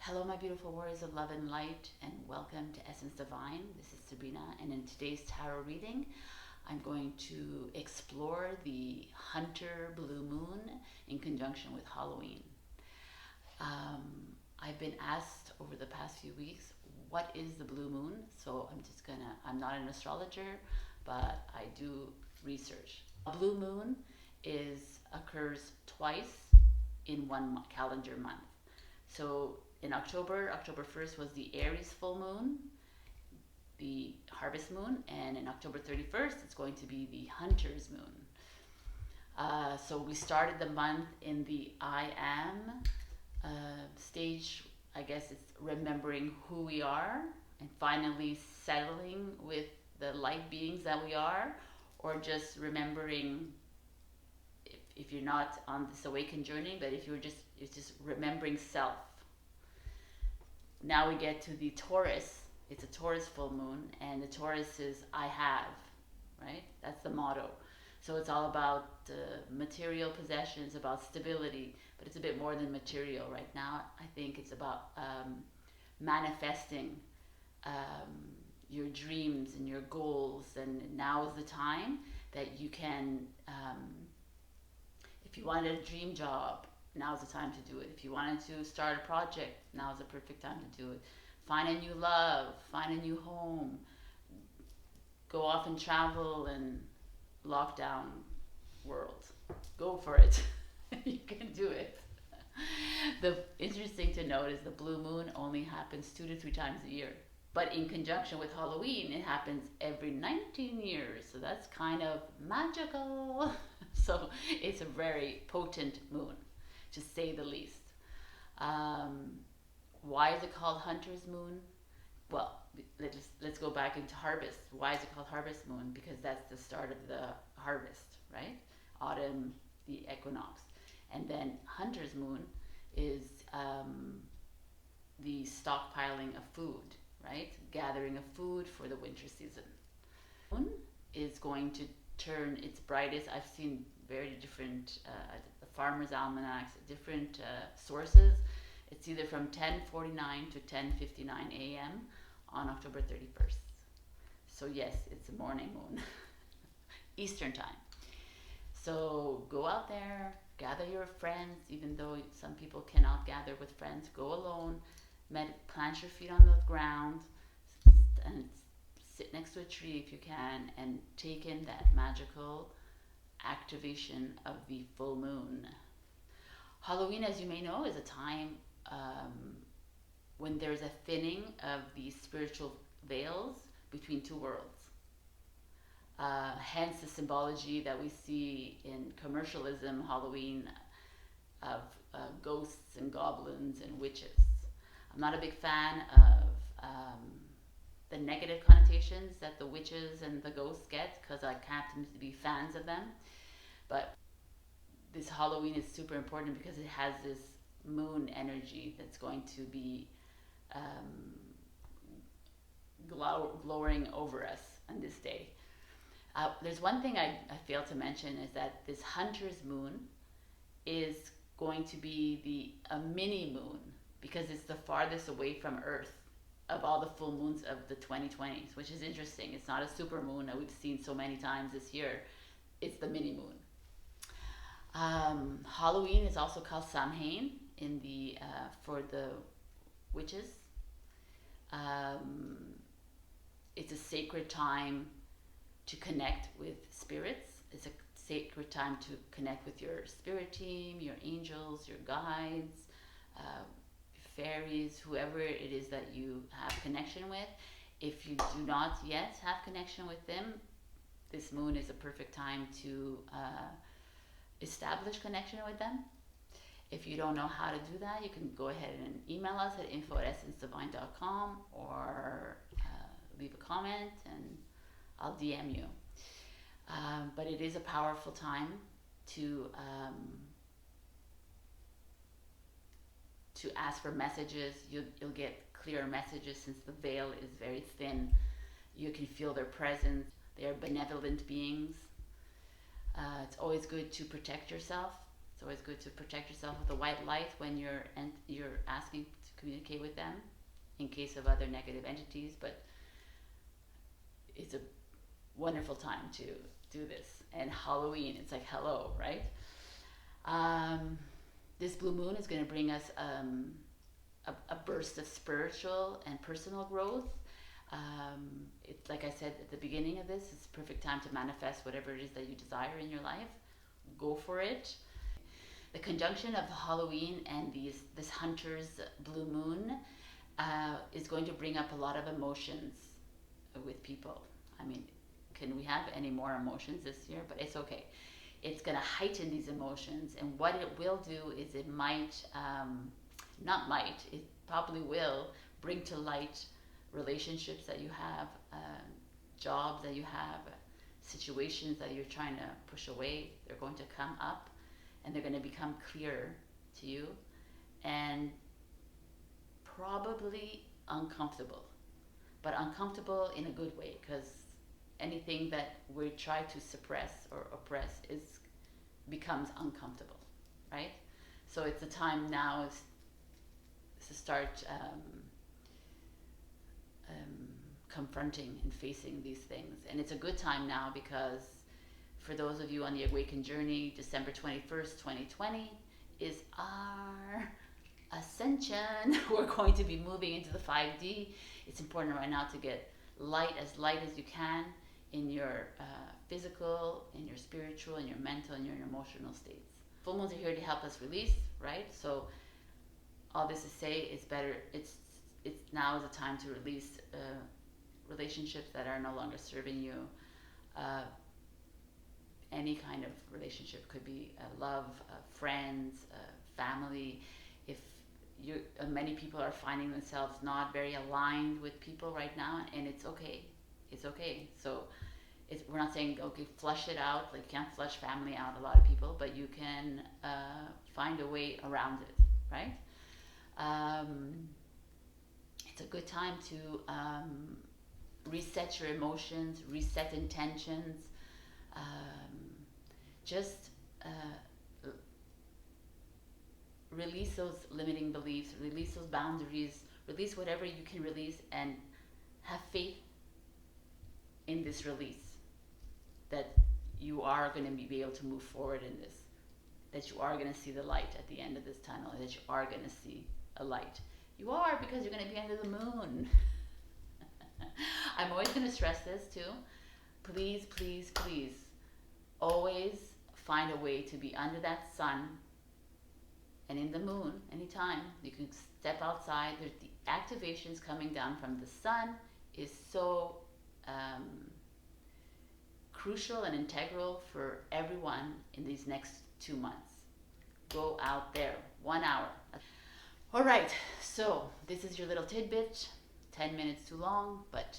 Hello, my beautiful warriors of love and light, and welcome to Essence Divine. This is Sabrina, and in today's tarot reading, I'm going to explore the Hunter Blue Moon in conjunction with Halloween. I've been asked over the past few weeks, what is the blue moon? So I'm not an astrologer, but I do research. A blue moon occurs twice in one calendar month. So in October 1st was the Aries full moon, the harvest moon, and in October 31st, it's going to be the Hunter's moon. So we started the month in the I am stage. I guess it's remembering who we are and finally settling with the light beings that we are, or just remembering, if you're not on this awakened journey, but if it's just remembering self. Now we get to the Taurus. It's a Taurus full moon, and the Taurus is I have, right? That's the motto. So it's all about material possessions, about stability, but it's a bit more than material right now. I think it's about manifesting your dreams and your goals, and now is the time that you can, if you wanted a dream job, now's the time to do it. If you wanted to start a project, now's the perfect time to do it. Find a new love, find a new home, go off and travel and lockdown world. Go for it. You can do it. The interesting to note is the blue moon only happens 2 to 3 times a year. But in conjunction with Halloween, it happens every 19 years. So that's kind of magical. So it's a very potent moon, to say the least. Why is it called Hunter's Moon? Well, let's go back into harvest. Why is it called Harvest Moon? Because that's the start of the harvest, right? Autumn, the equinox. And then Hunter's Moon is the stockpiling of food, right? Gathering of food for the winter season. Moon is going to turn its brightest. I've seen very different farmers' almanacs, different sources. It's either from 10:49 to 10:59 a.m. on October 31st. So yes, it's a morning moon, Eastern time. So go out there, gather your friends, even though some people cannot gather with friends. Go alone, plant your feet on the ground, and sit next to a tree if you can, and take in that magical activation of the full moon. Halloween, as you may know, is a time when there's a thinning of the spiritual veils between two worlds. Hence the symbology that we see in commercialism, Halloween, of ghosts and goblins and witches. I'm not a big fan of the negative connotations that the witches and the ghosts get, because I can't seem to be fans of them. But this Halloween is super important because it has this moon energy that's going to be glowing over us on this day. There's one thing I failed to mention, is that this Hunter's moon is going to be a mini moon, because it's the farthest away from Earth of all the full moons of the 2020s, which is interesting. It's not a super moon that we've seen so many times this year. It's the mini moon. Halloween is also called Samhain for the witches. It's a sacred time to connect with spirits. It's a sacred time to connect with your spirit team, your angels, your guides, fairies, whoever it is that you have connection with. If you do not yet have connection with them, this moon is a perfect time to establish connection with them. If you don't know how to do that, you can go ahead and email us at info@essencedivine.com, or leave a comment and I'll DM you. But it is a powerful time to ask for messages. You'll get clearer messages since the veil is very thin. You can feel their presence. They are benevolent beings. It's always good to protect yourself. It's always good to protect yourself with a white light when you're asking to communicate with them, in case of other negative entities. But it's a wonderful time to do this. And Halloween, it's like hello, right? This blue moon is going to bring us a burst of spiritual and personal growth. It's like I said at the beginning of this, it's a perfect time to manifest whatever it is that you desire in your life. Go for it. The conjunction of Halloween and this hunter's blue moon is going to bring up a lot of emotions with people. I mean, can we have any more emotions this year? But it's okay. It's going to heighten these emotions, and what it will do is it might, it probably will bring to light relationships that you have, jobs that you have, situations that you're trying to push away. They're going to come up and they're going to become clearer to you, and probably uncomfortable, but uncomfortable in a good way, because anything that we try to suppress or oppress becomes uncomfortable, right? So it's the time now is to start confronting and facing these things. And it's a good time now because for those of you on the awakened journey, December 21st, 2020 is our ascension. We're going to be moving into the 5D. It's important right now to get light as you can in your physical, in your spiritual, in your mental, and your emotional states. Full moons are here to help us release, right? So all this to say, it's better. It's now is the time to release relationships that are no longer serving you. Any kind of relationship could be love, friends, family. If many people are finding themselves not very aligned with people right now, and it's okay. It's okay. So we're not saying, okay, flush it out. Like, you can't flush family out, a lot of people, but you can find a way around it, right? It's a good time to reset your emotions, reset intentions, just release those limiting beliefs, release those boundaries, release whatever you can release, and have faith in this release, that you are going to be able to move forward in this, that you are going to see the light at the end of this tunnel, that you are going to see a light. You are, because you're going to be under the moon. I'm always going to stress this too. Please, please, please, always find a way to be under that sun and in the moon anytime. You can step outside. There's the activations coming down from the sun is so crucial and integral for everyone in these next 2 months. Go out there, 1 hour. All right, so this is your little tidbit, 10 minutes too long, but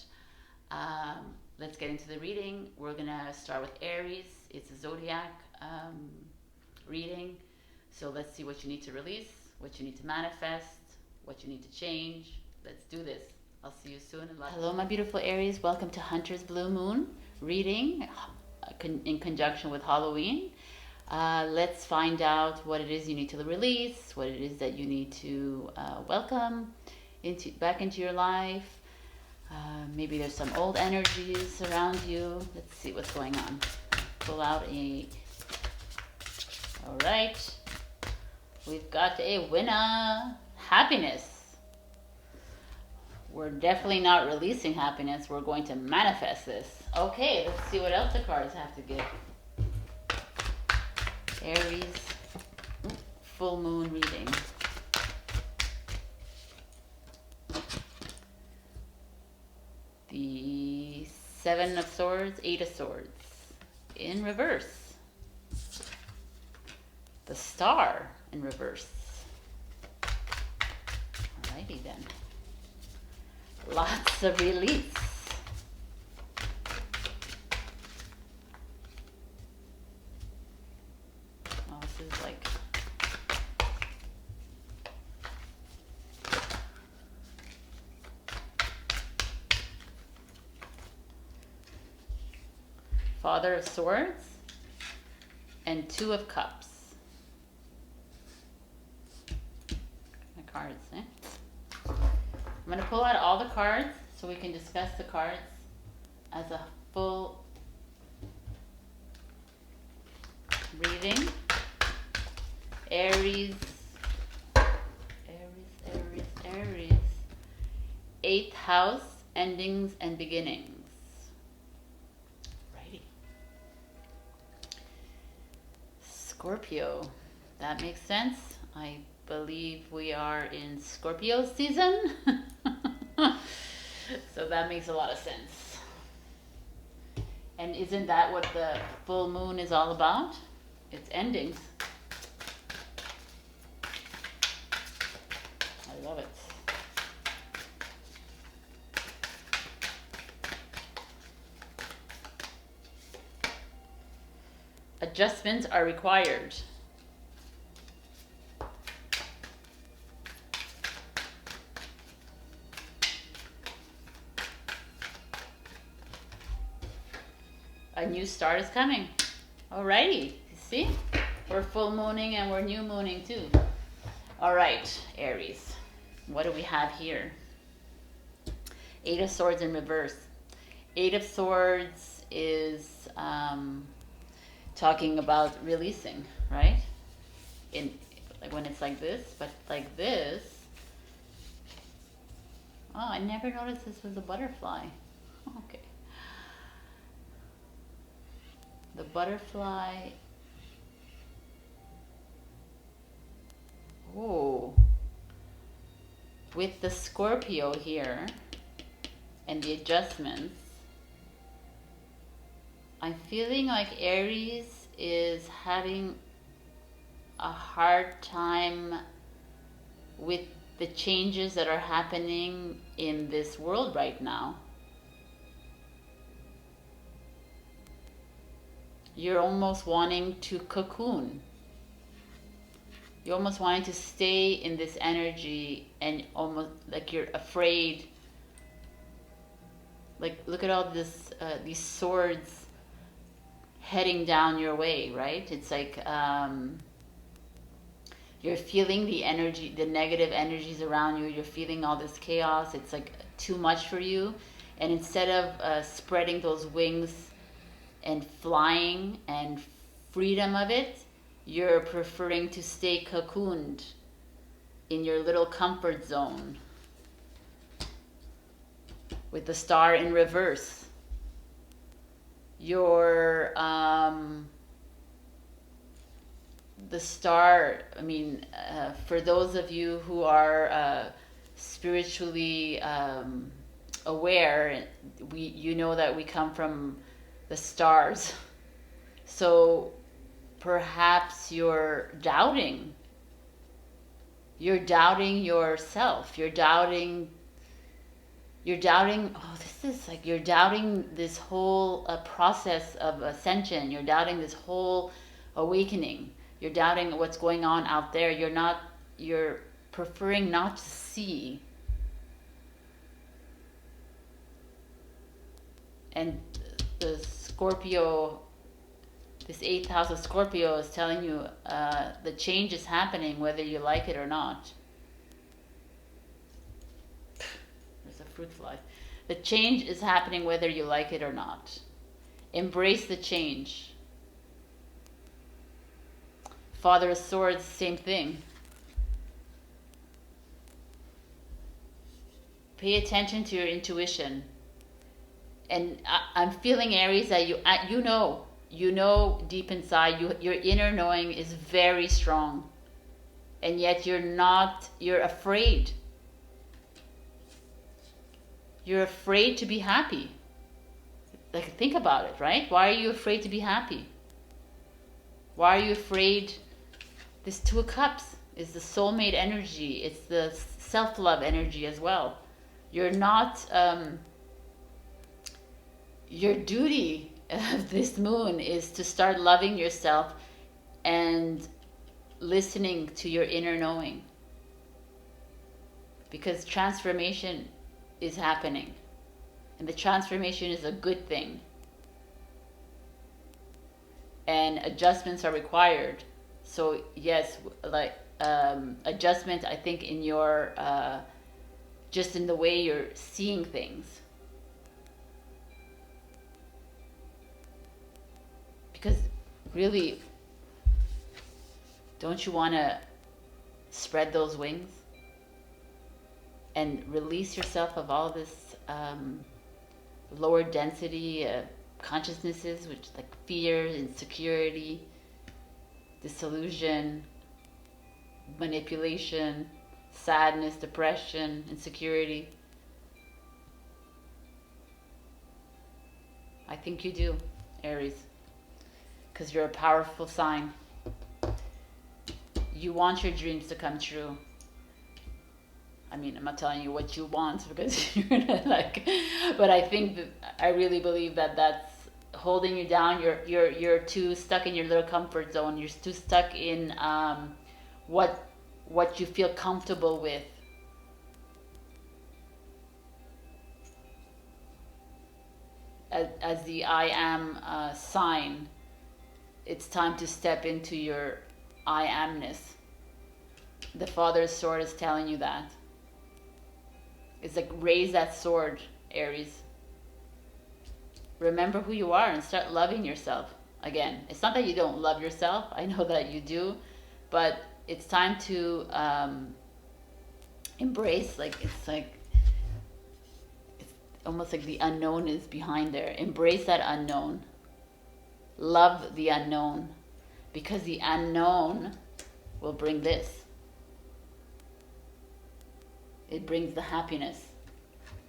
let's get into the reading. We're gonna start with Aries. It's a zodiac reading. So let's see what you need to release, what you need to manifest, what you need to change. Let's do this. I'll see you soon. Hello, my beautiful Aries. Welcome to Hunter's Blue Moon reading in conjunction with Halloween. Let's find out what it is you need to release, what it is that you need to welcome back into your life. Maybe there's some old energies around you. Let's see what's going on. Pull out all right. We've got a winner. Happiness. We're definitely not releasing happiness. We're going to manifest this. Okay, let's see what else the cards have to give. Aries, full moon reading. The 7 of Swords, 8 of Swords in reverse. The Star in reverse. Alrighty then. Lots of release. Oh, this is like Father of Swords and 2 of Cups. I'm going to pull out all the cards so we can discuss the cards as a full reading. Aries, Aries. 8th house, endings and beginnings. Righty. Scorpio, that makes sense. I believe we are in Scorpio season. So that makes a lot of sense. And isn't that what the full moon is all about? It's endings. I love it. Adjustments are required. A new start is coming. Alrighty, see? We're full mooning and we're new mooning too. Alright, Aries. What do we have here? 8 of Swords in reverse. 8 of Swords is talking about releasing, right? In like when it's like this, but like this. Oh, I never noticed this was a butterfly. Okay. The butterfly. Oh. With the Scorpio here and the adjustments, I'm feeling like Aries is having a hard time with the changes that are happening in this world right now. You're almost wanting to cocoon. You're almost wanting to stay in this energy and almost like you're afraid. Like, look at all this, these swords heading down your way, right? It's like you're feeling the energy, the negative energies around you. You're feeling all this chaos. It's like too much for you. And instead of spreading those wings and flying and freedom of it, you're preferring to stay cocooned in your little comfort zone with the star in reverse. You're the star, I mean, for those of you who are spiritually aware, you know that we come from the stars. So perhaps you're doubting yourself. You're doubting, oh, this is like, you're doubting this whole process of ascension. You're doubting this whole awakening. You're doubting what's going on out there. You're preferring not to see. And the Scorpio, this 8th house of Scorpio is telling you the change is happening whether you like it or not. There's a fruit fly. The change is happening whether you like it or not. Embrace the change. Father of Swords, same thing. Pay attention to your intuition. And I'm feeling, Aries, that you know deep inside, your inner knowing is very strong. And yet you're afraid. You're afraid to be happy. Like, think about it, right? Why are you afraid to be happy? Why are you afraid? This 2 of Cups is the soulmate energy. It's the self-love energy as well. You're not, your duty of this moon is to start loving yourself and listening to your inner knowing. Because transformation is happening. And the transformation is a good thing. And adjustments are required. So yes, like adjustment, I think in your just in the way you're seeing things. Because really, don't you want to spread those wings and release yourself of all this lower density consciousnesses, which like fear, insecurity, disillusion, manipulation, sadness, depression, insecurity? I think you do, Aries, because you're a powerful sign. You want your dreams to come true. I mean, I'm not telling you what you want because you're gonna like, but I think that I really believe that that's holding you down. You're too stuck in your little comfort zone. You're too stuck in what you feel comfortable with. As the I am sign, it's time to step into your I amness. The Father's sword is telling you that. It's like, raise that sword, Aries. Remember who you are and start loving yourself again. It's not that you don't love yourself. I know that you do. But it's time to embrace, like, it's almost like the unknown is behind there. Embrace that unknown. Love the unknown. Because the unknown will bring this. It brings the happiness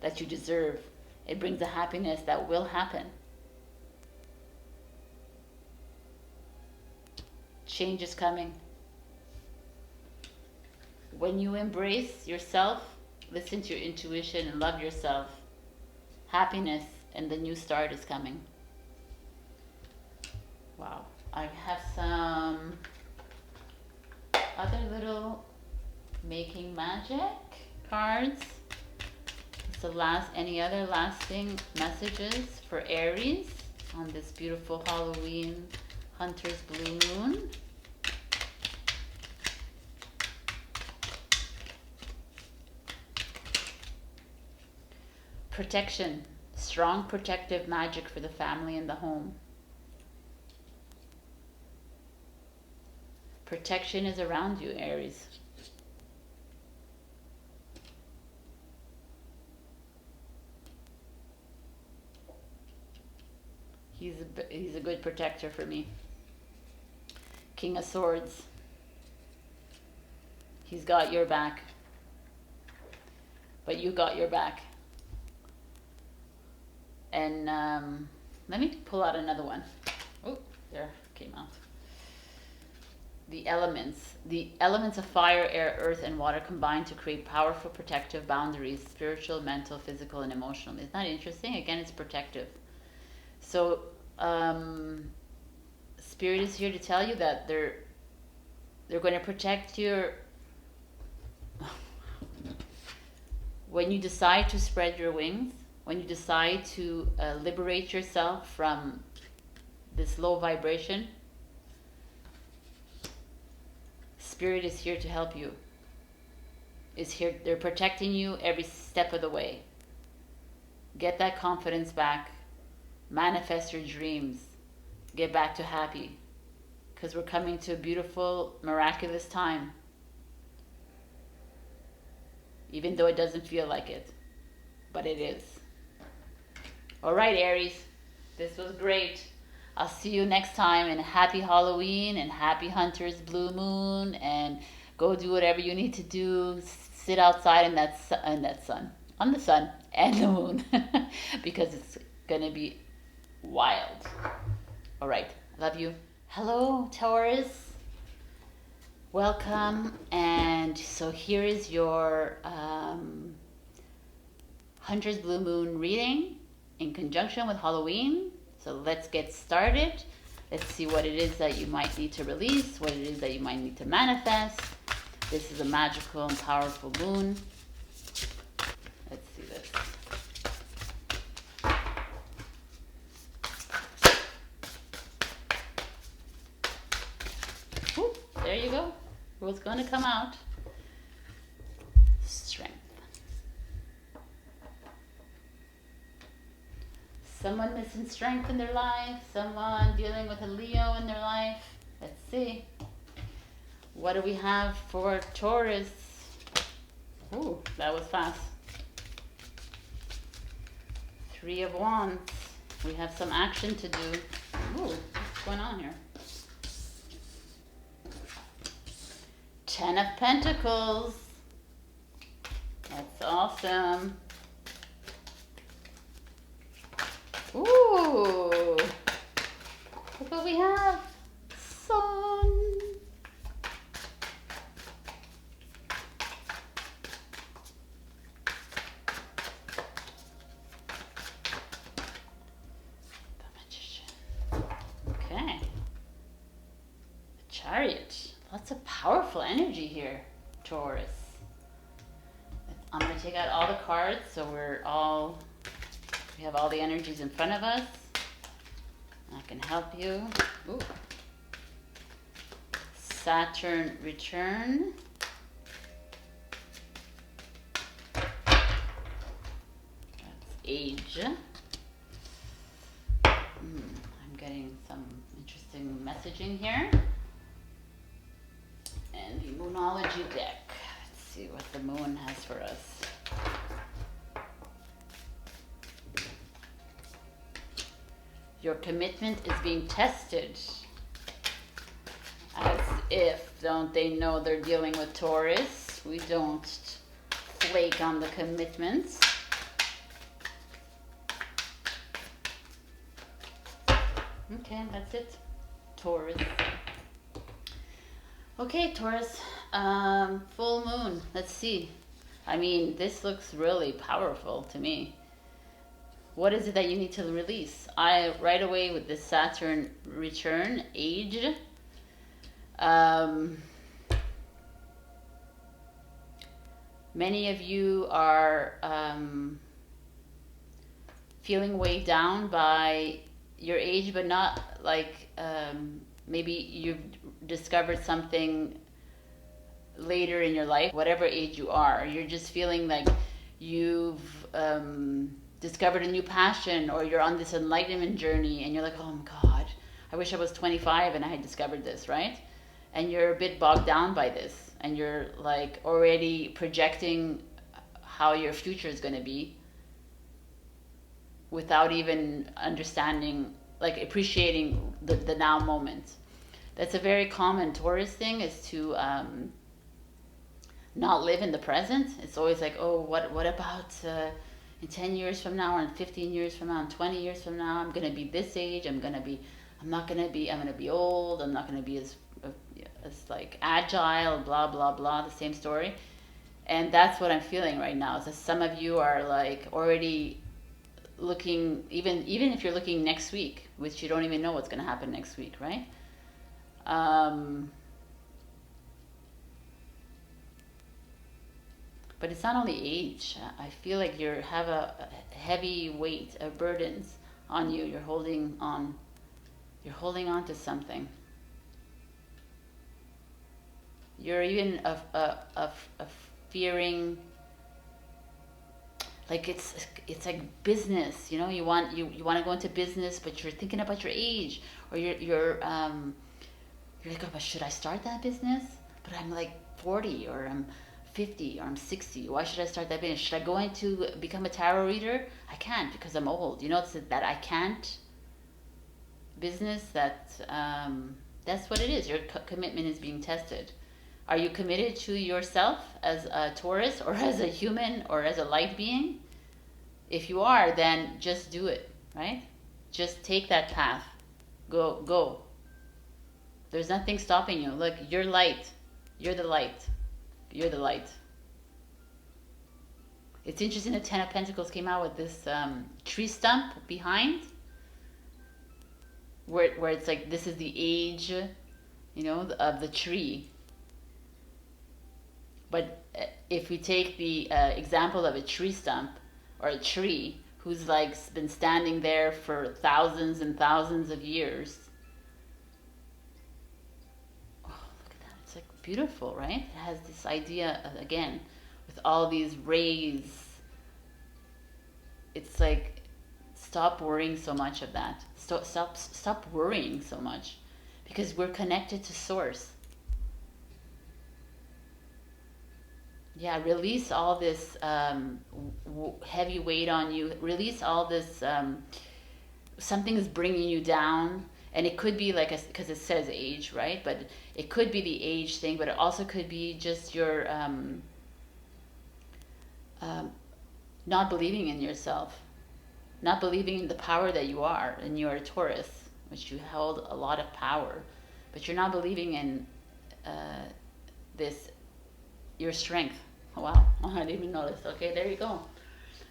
that you deserve. It brings the happiness that will happen. Change is coming. When you embrace yourself, listen to your intuition and love yourself, happiness and the new start is coming. Wow. I have some other little making magic cards. So any other lasting messages for Aries on this beautiful Halloween Hunter's Blue Moon? Protection. Strong protective magic for the family and the home. Protection is around you, Aries. He's a good protector for me. King of Swords. He's got your back. But you got your back. And let me pull out another one. Oh, there came out. The elements. The elements of fire, air, earth, and water combine to create powerful protective boundaries, spiritual, mental, physical, and emotional. Isn't that interesting? Again, it's protective. So, Spirit is here to tell you that they're going to protect your... When you decide to spread your wings, when you decide to liberate yourself from this low vibration, Spirit is here to help you. Is here, they're protecting you every step of the way. Get that confidence back. Manifest your dreams. Get back to happy. Because we're coming to a beautiful, miraculous time. Even though it doesn't feel like it. But it is. All right, Aries. This was great. I'll see you next time, and happy Halloween and happy Hunter's Blue Moon, and go do whatever you need to do. Sit outside in that sun, on the sun and the moon, because it's gonna be wild. All right, love you. Hello, Taurus. Welcome. And so here is your Hunter's Blue Moon reading in conjunction with Halloween. So let's get started. Let's see what it is that you might need to release, what it is that you might need to manifest. This is a magical and powerful moon. Let's see this. Ooh, there you go. What's going to come out? Strength. Someone missing strength in their life, someone dealing with a Leo in their life. Let's see. What do we have for Taurus? Ooh, that was fast. 3 of Wands. We have some action to do. Ooh, what's going on here? 10 of Pentacles. That's awesome. Ooh, look what we have. Sun. The Magician. Okay. The Chariot. Lots of powerful energy here, Taurus. I'm going to take out all the cards so we have all the energies in front of us. I can help you. Ooh. Saturn return. That's age. I'm getting some interesting messaging here. And the Moonology deck. Let's see what the moon has for us. Your commitment is being tested. As if, don't they know they're dealing with Taurus? We don't flake on the commitments. Okay, that's it. Taurus. Okay, Taurus. Full moon. Let's see. I mean, this looks really powerful to me. What is it that you need to release? Right away with this Saturn return, age. Many of you are feeling weighed down by your age, but not like maybe you've discovered something later in your life, whatever age you are. You're just feeling like you've discovered a new passion, or you're on this enlightenment journey and you're like, oh my God, I wish I was 25 and I had discovered this, right? And you're a bit bogged down by this, and you're like already projecting how your future is going to be without even understanding, like appreciating the now moment. That's a very common Taurus thing, is to not live in the present. It's always like, oh, what about in 10 years from now, or in 15 years from now, and 20 years from now, I'm going to be this age, I'm going to be old, I'm not going to be as like agile, blah, blah, blah, the same story. And that's what I'm feeling right now. So some of you are like already looking, even if you're looking next week, which you don't even know what's going to happen next week, right? But it's not only age. I feel like you have a heavy weight of burdens on you. You're holding on to something. You're even fearing, like it's like business. You know, you want to go into business, but you're thinking about your age, or you're like, oh, but should I start that business? But I'm like 40, or I'm 50, or I'm 60. Why should I start that business? Should I go into become a tarot reader? I can't because I'm old. You know, it's that I can't business. That's what it is. Your commitment is being tested. Are you committed to yourself as a Taurus, or as a human, or as a light being? If you are, then just do it, right? Just take that path. Go. There's nothing stopping you. Look, you're light. You're the light. You're the light. It's interesting the 10 of Pentacles came out with this tree stump behind, where it's like, this is the age, you know, of the tree. But if we take the example of a tree stump, or a tree who's like been standing there for thousands and thousands of years. Oh, look at that. It's like beautiful, right? It has this idea, again, with all these rays. It's like stop worrying so much of that. Stop worrying so much, because we're connected to source. Yeah, release all this heavy weight on you. Release all this, something is bringing you down. And it could be like, because it says age, right? But it could be the age thing, but it also could be just your not believing in yourself. Not believing in the power that you are. And you're a Taurus, which you held a lot of power. But you're not believing in your strength. Oh, wow, I didn't even notice. Okay, there you go.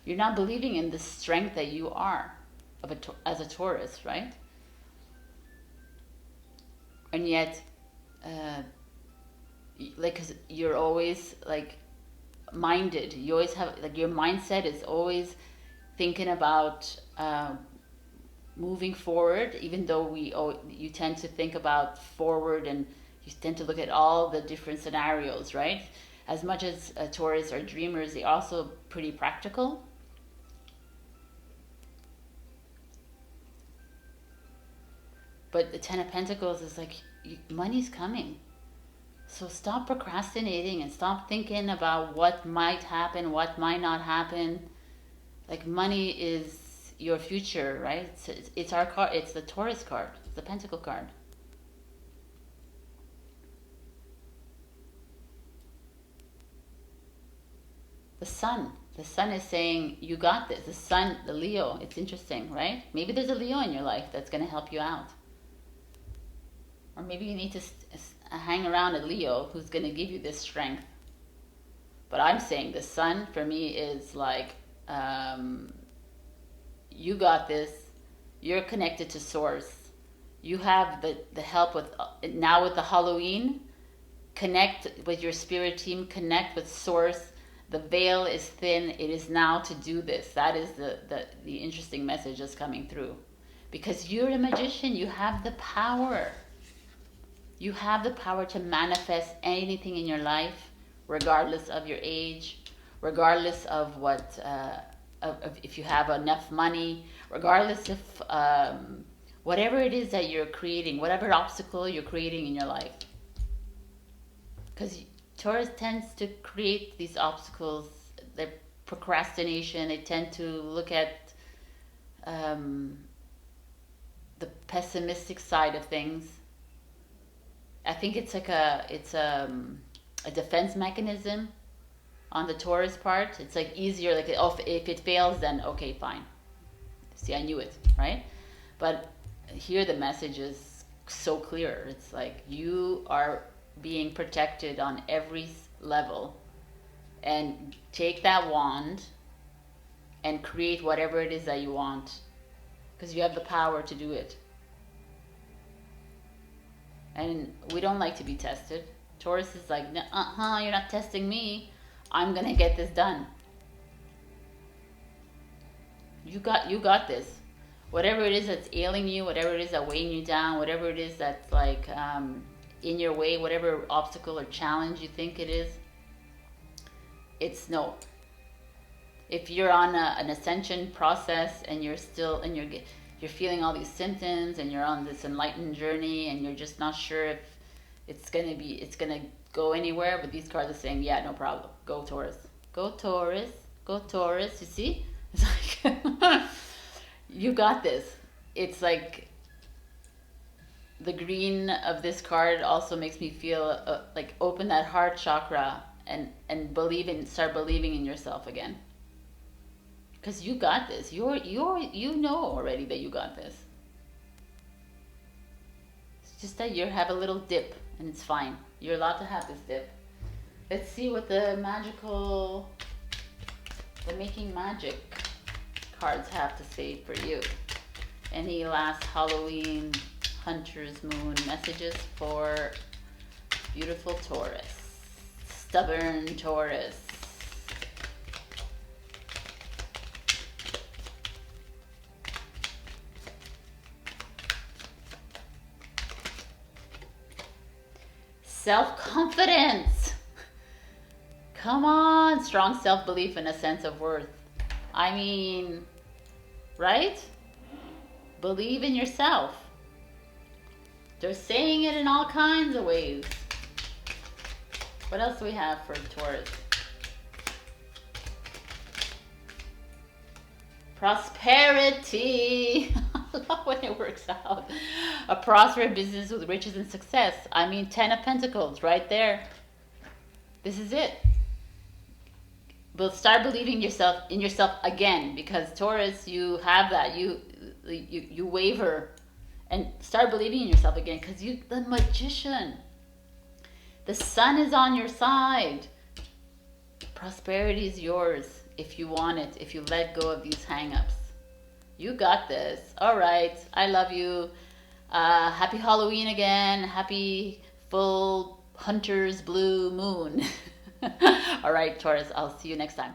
You're not believing in the strength that you are as a Taurus, right? And yet, like, 'cause you're always like minded. You always have, like, your mindset is always thinking about moving forward, even though you tend to think about forward, and you tend to look at all the different scenarios, right? As much as Taurus are dreamers, they're also pretty practical. But the Ten of Pentacles is like, money's coming. So stop procrastinating and stop thinking about what might happen, what might not happen. Like, money is your future, right? It's our card. It's the Taurus card. It's the Pentacle card. The Sun. The Sun is saying, you got this. The Sun, the Leo. It's interesting, right? Maybe there's a Leo in your life that's going to help you out. Or maybe you need to hang around a Leo who's going to give you this strength. But I'm saying the Sun for me is like, you got this. You're connected to source. You have the help with, now with the Halloween, connect with your spirit team, connect with source. The veil is thin. It is now to do this. That is the interesting message that's coming through. Because you're a magician. You have the power. You have the power to manifest anything in your life, regardless of your age, regardless of what, if you have enough money, regardless of whatever it is that you're creating, whatever obstacle you're creating in your life. Because Taurus tends to create these obstacles, the procrastination. They tend to look at the pessimistic side of things. I think it's like a defense mechanism on the Taurus part. It's like easier, like, oh, if it fails, then okay, fine. See, I knew it, right? But here the message is so clear. It's like you are being protected on every level, and take that wand and create whatever it is that you want, because you have the power to do it. And we don't like to be tested. Taurus is like, you're not testing me. I'm gonna get this done. You got this. Whatever it is that's ailing you, whatever it is that's weighing you down, whatever it is that's like in your way, whatever obstacle or challenge you think it is, it's no. If you're on an ascension process and you're still, and you're feeling all these symptoms, and you're on this enlightened journey, and you're just not sure if it's gonna go anywhere, but these cards are saying, yeah, no problem. Go Taurus. Go Taurus. Go Taurus. You see? It's like, you got this. It's like, the green of this card also makes me feel like open that heart chakra and start believing in yourself again. Because you got this. You know already that you got this. It's just that you have a little dip, and it's fine. You're allowed to have this dip. Let's see what the Making Magic cards have to say for you. Any last Halloween Hunter's Moon messages for beautiful Taurus, stubborn Taurus? Self-confidence. Come on, strong self-belief and a sense of worth. I mean, right? Believe in yourself. They're saying it in all kinds of ways. What else do we have for Taurus? Prosperity. I love when it works out. A prosperous business with riches and success. I mean, 10 of Pentacles right there. This is it. But start believing in yourself again, because Taurus, you have that. You waver, and start believing in yourself again, because you, the Magician. The sun is on your side. Prosperity is yours if you want it, if you let go of these hang-ups. You got this. All right. I love you. Happy Halloween again. Happy full Hunter's blue moon. All right, Taurus. I'll see you next time.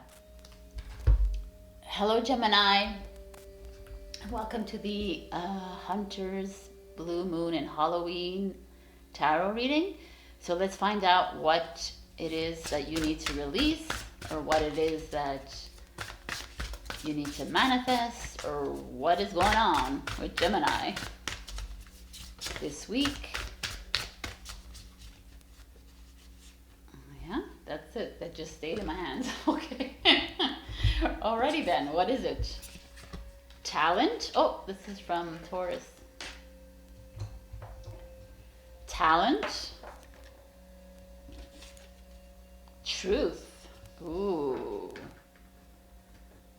Hello, Gemini. Welcome to the Hunter's blue moon and Halloween tarot reading. So let's find out what it is that you need to release, or what it is that you need to manifest, or what is going on with Gemini this week. Yeah, that's it. That just stayed in my hands. Okay. Alrighty then. What is it? Talent. Oh, this is from Taurus. Talent. Truth. Ooh.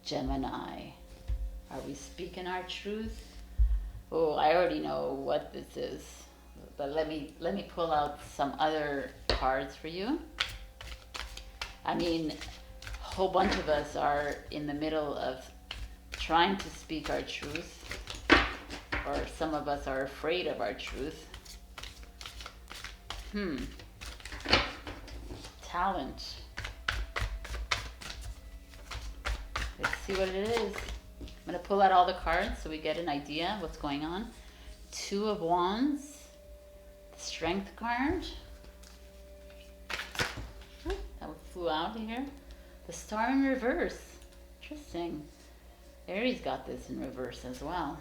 Gemini. Are we speaking our truth? Oh, I already know what this is. But let me pull out some other cards for you. I mean, a whole bunch of us are in the middle of trying to speak our truth, or some of us are afraid of our truth. Talent. Let's see what it is. I'm going to pull out all the cards so we get an idea of what's going on. Two of Wands. The Strength card. Oh, that flew out of here. The Star in reverse. Interesting. Aries got this in reverse as well.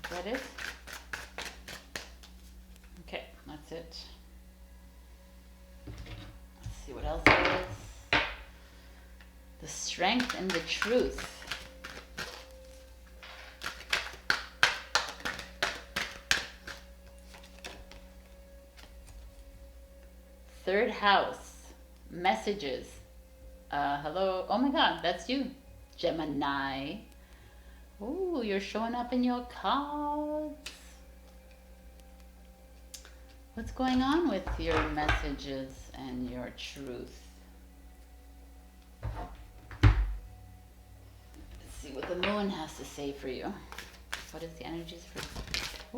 Is that it? Okay, that's it. Let's see what else there is. The Strength and the Truth. Third house. Messages. Hello. Oh my God, that's you, Gemini. Ooh, you're showing up in your cards. What's going on with your messages and your truth? Let's see what the moon has to say for you. What is the energies for?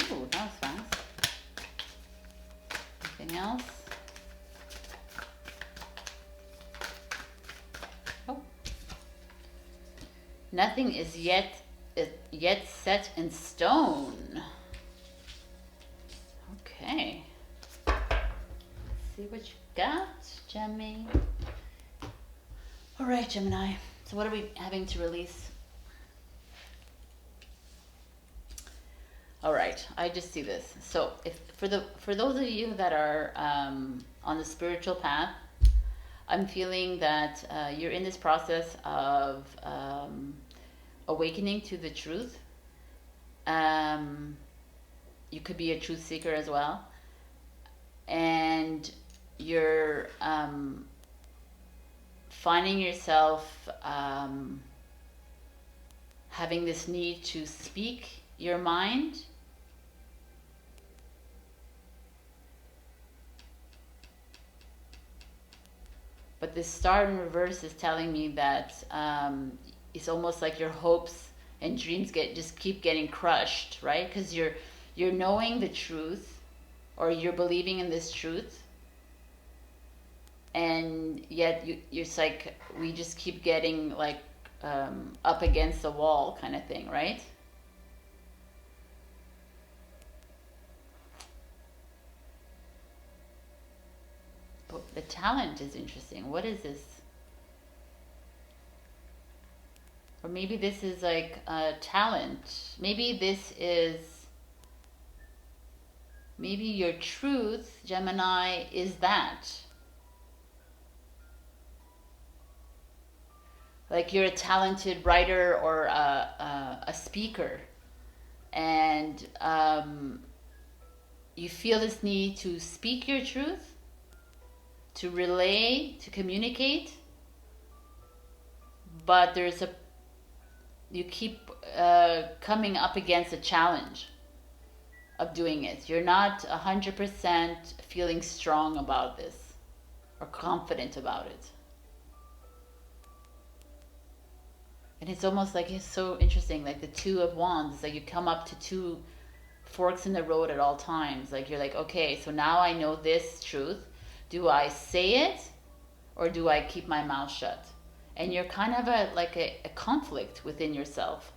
Ooh, that was fast. Anything else? Oh. Nothing is yet set in stone. Okay. Let's see what you got, Gemini. All right, Gemini. So what are we having to release? All right, I just see this. So if for those of you that are on the spiritual path, I'm feeling that you're in this process of awakening to the truth. You could be a truth seeker as well, and you're finding yourself having this need to speak your mind. But this Star in reverse is telling me that it's almost like your hopes and dreams just keep getting crushed, right? Because you're knowing the truth, or you're believing in this truth, and yet it's like we just keep getting like up against the wall kind of thing, right? The talent is interesting. What is this? Or maybe this is like a talent. Maybe this is, maybe your truth, Gemini, is that. Like you're a talented writer or a speaker, and you feel this need to speak your truth, to relay, to communicate, but you keep coming up against a challenge of doing it. You're not 100% feeling strong about this or confident about it. And it's almost like, it's so interesting, like the Two of Wands, like you come up to two forks in the road at all times. Like you're like, okay, so now I know this truth. Do I say it or do I keep my mouth shut? And you're kind of a conflict within yourself.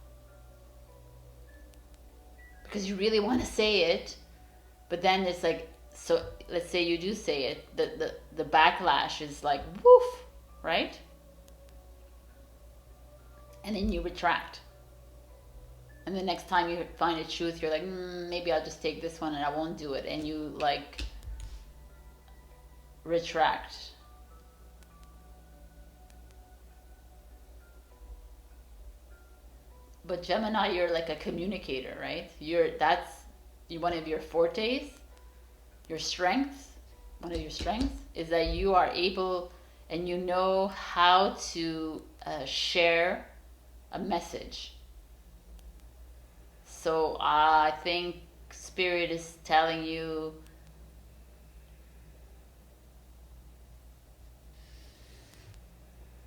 Because you really want to say it, but then it's like, so let's say you do say it, the backlash is like, woof, right? And then you retract. And the next time you find a truth, you're like, maybe I'll just take this one and I won't do it. And you like retract. But Gemini, you're like a communicator, right? That's one of your fortes, your strengths. One of your strengths is that you are able and you know how to share a message. So I think Spirit is telling you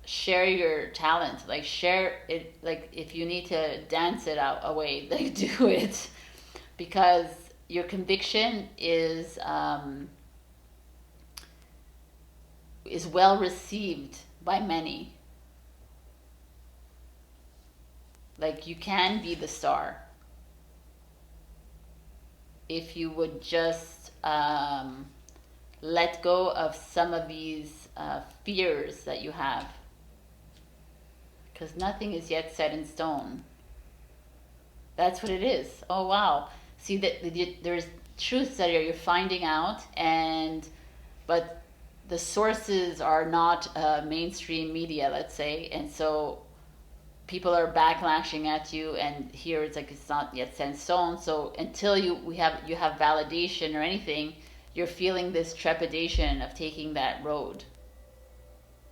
share your talent, like share it, like if you need to dance it out away, like do it, because your conviction is well received by many. Like you can be the star if you would just let go of some of these fears that you have, because nothing is yet set in stone. That's what it is. Oh wow, see that there's truths that you're finding out, but the sources are not mainstream media, let's say, and so people are backlashing at you, and here it's like it's not yet set in stone. So until you have validation or anything, you're feeling this trepidation of taking that road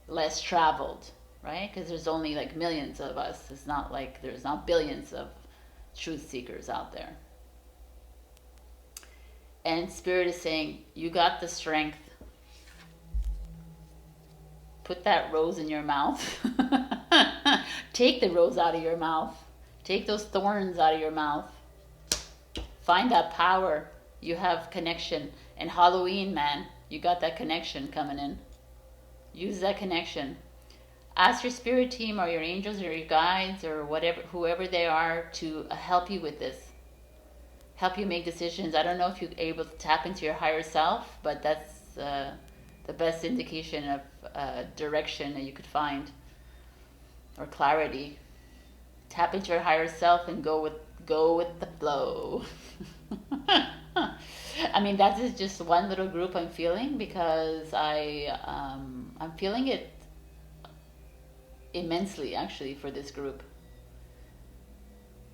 less traveled, right? Because there's only like millions of us. It's not like there's not billions of truth seekers out there. And Spirit is saying, you got the strength. Put that rose in your mouth. Take the rose out of your mouth. Take those thorns out of your mouth. Find that power. You have connection. And Halloween, man, you got that connection coming in. Use that connection. Ask your spirit team or your angels or your guides or whatever, whoever they are, to help you with this. Help you make decisions. I don't know if you're able to tap into your higher self, but that's the best indication of direction that you could find, or clarity. Tap into your higher self and go with the flow. I mean, that is just one little group I'm feeling, because I'm feeling it immensely actually for this group.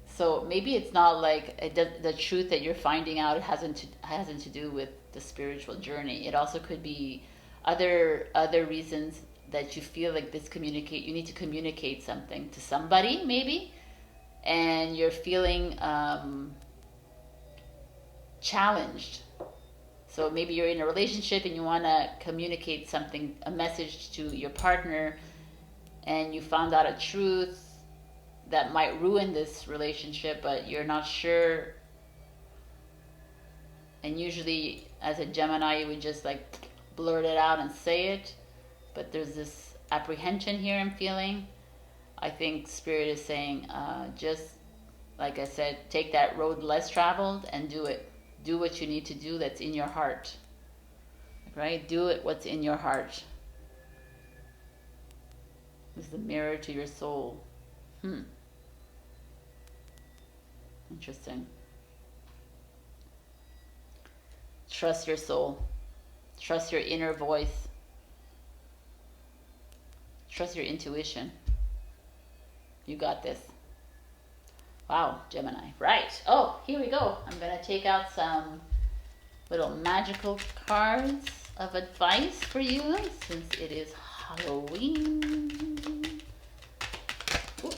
So maybe it's not like the truth that you're finding out hasn't to do with the spiritual journey. It also could be other reasons that you feel like you need to communicate something to somebody maybe, and you're feeling challenged. So maybe you're in a relationship and you want to communicate something, a message to your partner, and you found out a truth that might ruin this relationship, but you're not sure. And usually as a Gemini, you would just like blurt it out and say it, but there's this apprehension here I'm feeling. I think Spirit is saying, just like I said, take that road less traveled and do it. Do what you need to do that's in your heart. right? Do it what's in your heart. It's the mirror to your soul. Interesting. Trust your soul. Trust your inner voice. Trust your intuition. You got this. Wow, Gemini. Right. Oh, here we go. I'm going to take out some little magical cards of advice for you since it is Halloween. Ooh,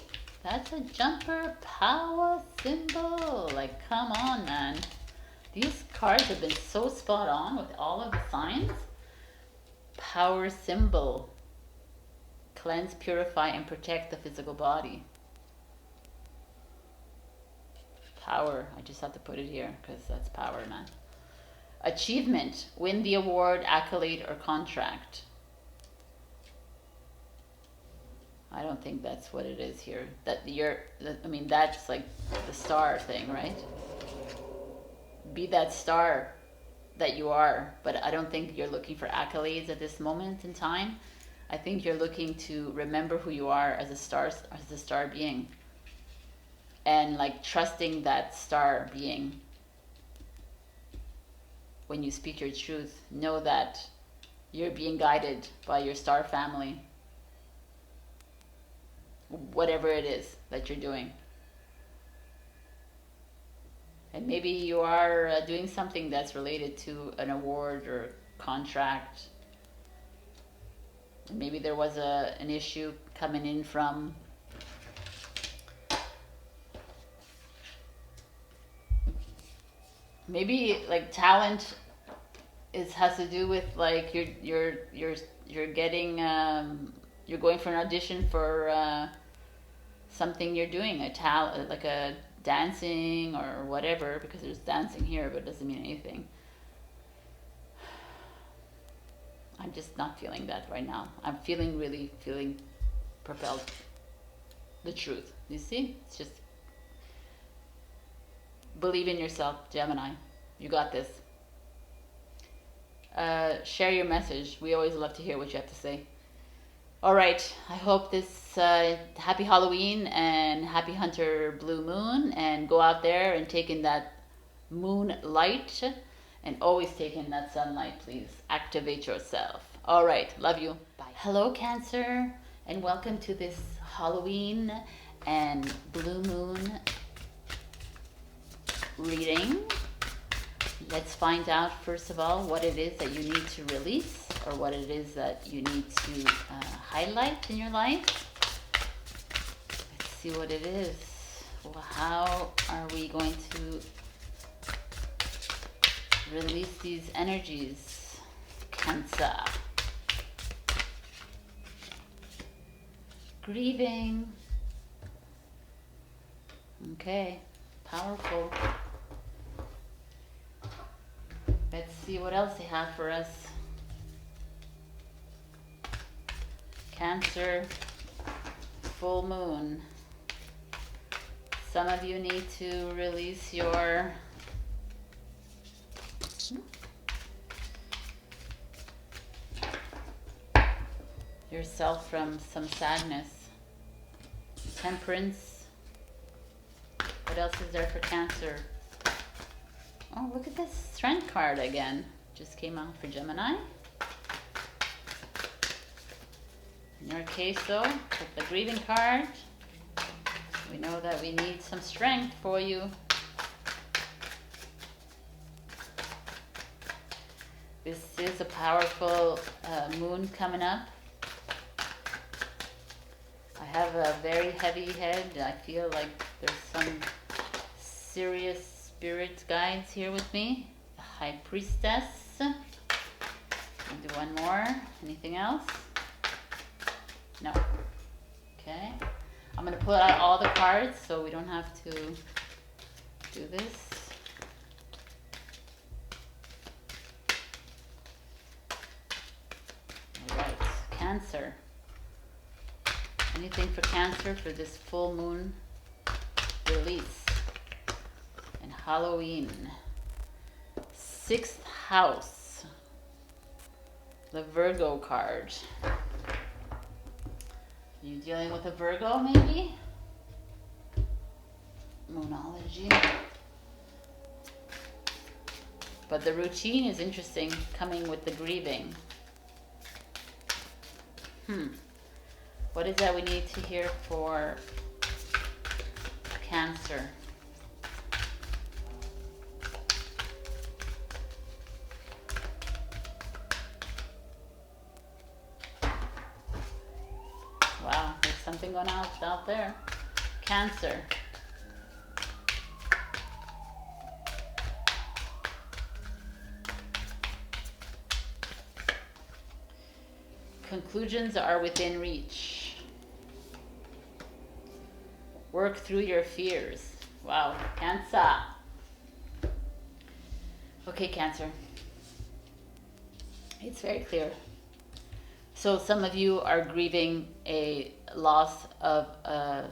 that's a jumper power symbol. Like, come on, man. These cards have been so spot on with all of the signs. Power symbol. Cleanse, purify, and protect the physical body. Power. I just have to put it here because that's power, man. Achievement. Win the award, accolade, or contract. I don't think that's what it is here. I mean, that's like the star thing, right? Be that star that you are, but I don't think you're looking for accolades at this moment in time. I think you're looking to remember who you are as a star being, and like trusting that star being. When you speak your truth, know that you're being guided by your star family, whatever it is that you're doing. And maybe you are doing something that's related to an award or contract. And maybe there was an issue coming in from maybe like talent has to do with like you're getting you're going for an audition for something you're doing, a talent, like a dancing or whatever, because there's dancing here but it doesn't mean anything. I'm just not feeling that right now. I'm really feeling propelled. The truth. You see? It's just believe in yourself, Gemini. You got this. Share your message. We always love to hear what you have to say. All right. I hope this happy Halloween and happy Hunter Blue Moon, and go out there and take in that moonlight, and always take in that sunlight, please. Activate yourself. All right. Love you. Bye. Hello, Cancer, and welcome to this Halloween and Blue Moon reading. Let's find out, first of all, what it is that you need to release, or what it is that you need to highlight in your life. Let's see what it is. Well, how are we going to release these energies, Cancer? Grieving. Okay, powerful. Let's see what else they have for us. Cancer, full moon. Some of you need to release yourself from some sadness. Temperance. What else is there for Cancer? Oh, look at this Strength card again. Just came out for Gemini. In your case, though, with the grieving card, we know that we need some strength for you. This is a powerful moon coming up. I have a very heavy head. I feel like there's some serious spirit guides here with me. The High Priestess. I'll do one more. Anything else? No. Okay. I'm going to pull out all the cards so we don't have to do this. All right. Cancer. Anything for Cancer for this full moon release? Halloween. 6th house. The Virgo card. You dealing with a Virgo, maybe? Moonology. But the routine is interesting, coming with the grieving. What is that we need to hear for Cancer? Wow, there's something going on out there. Cancer. Conclusions are within reach. Work through your fears. Wow, Cancer. Okay, Cancer. It's very clear. So some of you are grieving a loss of a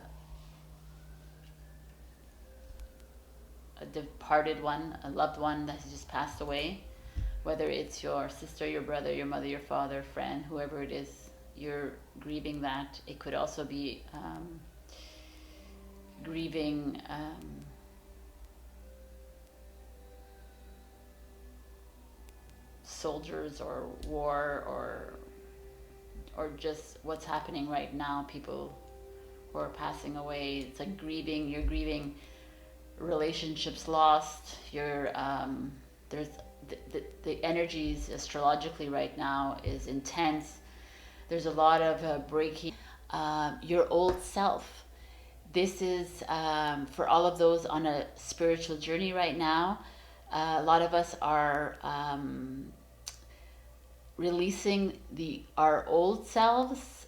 departed one, a loved one that has just passed away. Whether it's your sister, your brother, your mother, your father, friend, whoever it is, you're grieving that. It could also be grieving soldiers or war or just what's happening right now, people who are passing away. It's like grieving, you're grieving relationships lost, you're there's the energies astrologically right now is intense. There's a lot of breaking your old self. This is for all of those on a spiritual journey right now. A lot of us are releasing our old selves,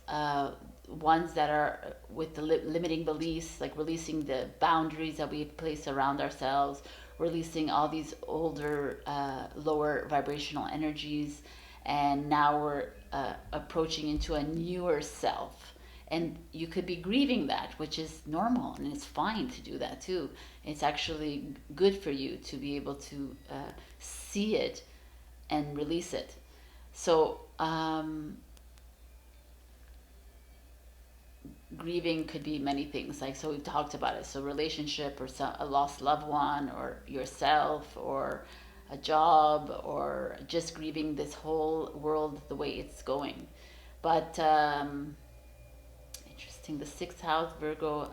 ones that are with the limiting beliefs, like releasing the boundaries that we place around ourselves, releasing all these older, lower vibrational energies, and now we're approaching into a newer self. And you could be grieving that, which is normal, and it's fine to do that too. It's actually good for you to be able to see it and release it. So grieving could be many things, like, so we've talked about it. So relationship, or a lost loved one, or yourself, or a job, or just grieving this whole world the way it's going. But interesting, the 6th house, Virgo.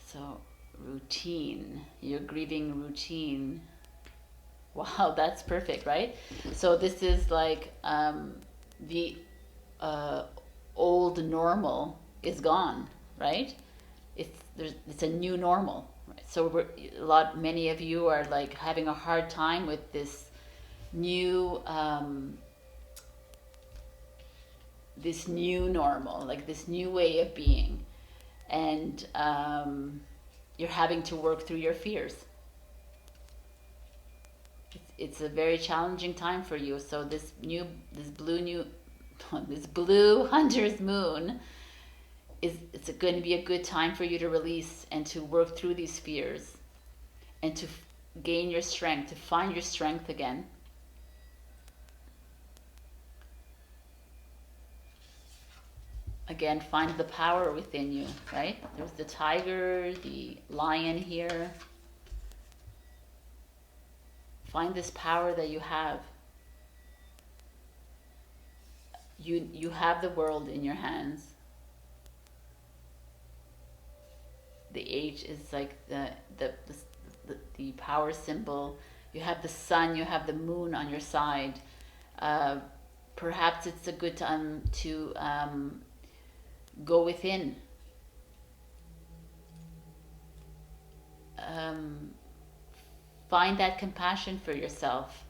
So routine, you're grieving routine. Wow, that's perfect, right? So this is like the old normal is gone, right? It's a new normal, right? So many of you are like having a hard time with this new normal, like this new way of being, and you're having to work through your fears. It's a very challenging time for you. So this blue hunter's moon it's going to be a good time for you to release and to work through these fears and to gain your strength, to find your strength again. Again, find the power within you, right? There's the tiger, the lion here. Find this power that you have. You have the world in your hands. The H is like the power symbol. You have the sun, you have the moon on your side. Perhaps it's a good time to go within. Find that compassion for yourself.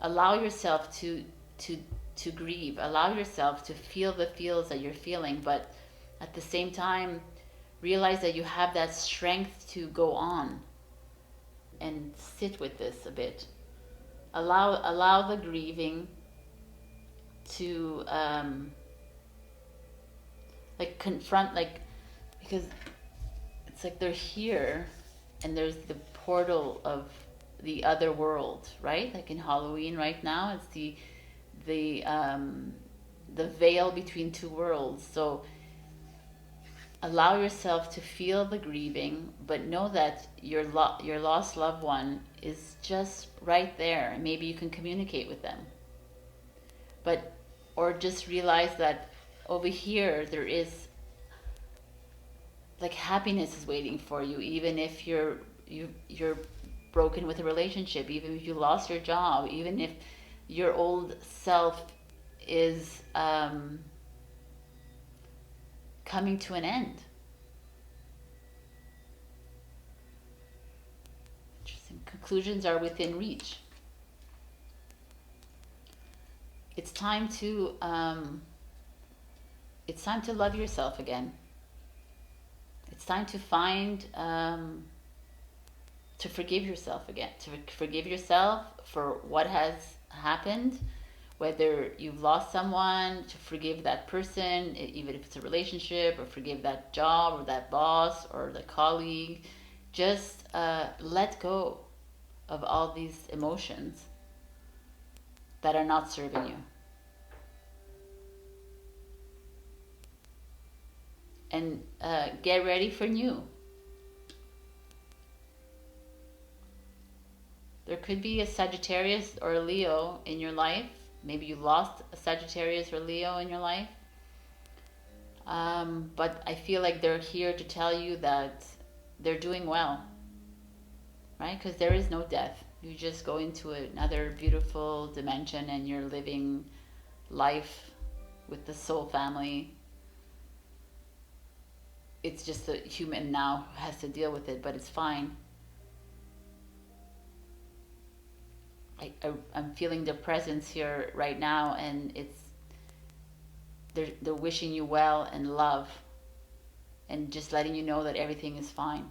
Allow yourself to grieve. Allow yourself to feel the feels that you're feeling, but at the same time, realize that you have that strength to go on and sit with this a bit. Allow the grieving to like confront, like, because it's like they're here and there's the portal of the other world, right? Like in Halloween right now, it's the veil between two worlds. So allow yourself to feel the grieving, but know that your lost loved one is just right there. Maybe you can communicate with them. Or just realize that over here there is like happiness is waiting for you, even if you're broken with a relationship, even if you lost your job, even if your old self is coming to an end. Interesting. Conclusions are within reach. It's time to love yourself again. It's time to find to forgive yourself again, to forgive yourself for what has happened, whether you've lost someone, to forgive that person, even if it's a relationship, or forgive that job or that boss or the colleague. Just let go of all these emotions that are not serving you. And get ready for new. There could be a Sagittarius or a Leo in your life. Maybe you lost a Sagittarius or Leo in your life. But I feel like they're here to tell you that they're doing well. Right? Because there is no death. You just go into another beautiful dimension and you're living life with the soul family. It's just the human now has to deal with it, but it's fine. I'm feeling their presence here right now, and they're wishing you well and love, and just letting you know that everything is fine.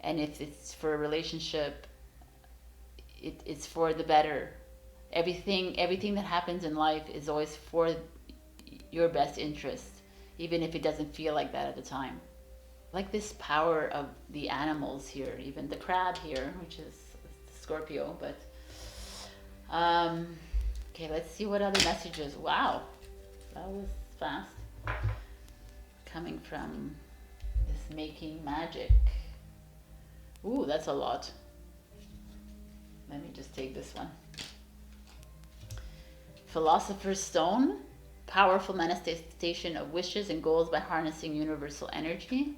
And if it's for a relationship, it's for the better. Everything that happens in life is always for your best interest, even if it doesn't feel like that at the time. Like this power of the animals here, even the crab here, which is Scorpio, but okay, let's see what other messages. Wow, that was fast. Coming from this making magic. Ooh, that's a lot. Let me just take this one. Philosopher's Stone. Powerful manifestation of wishes and goals by harnessing universal energy.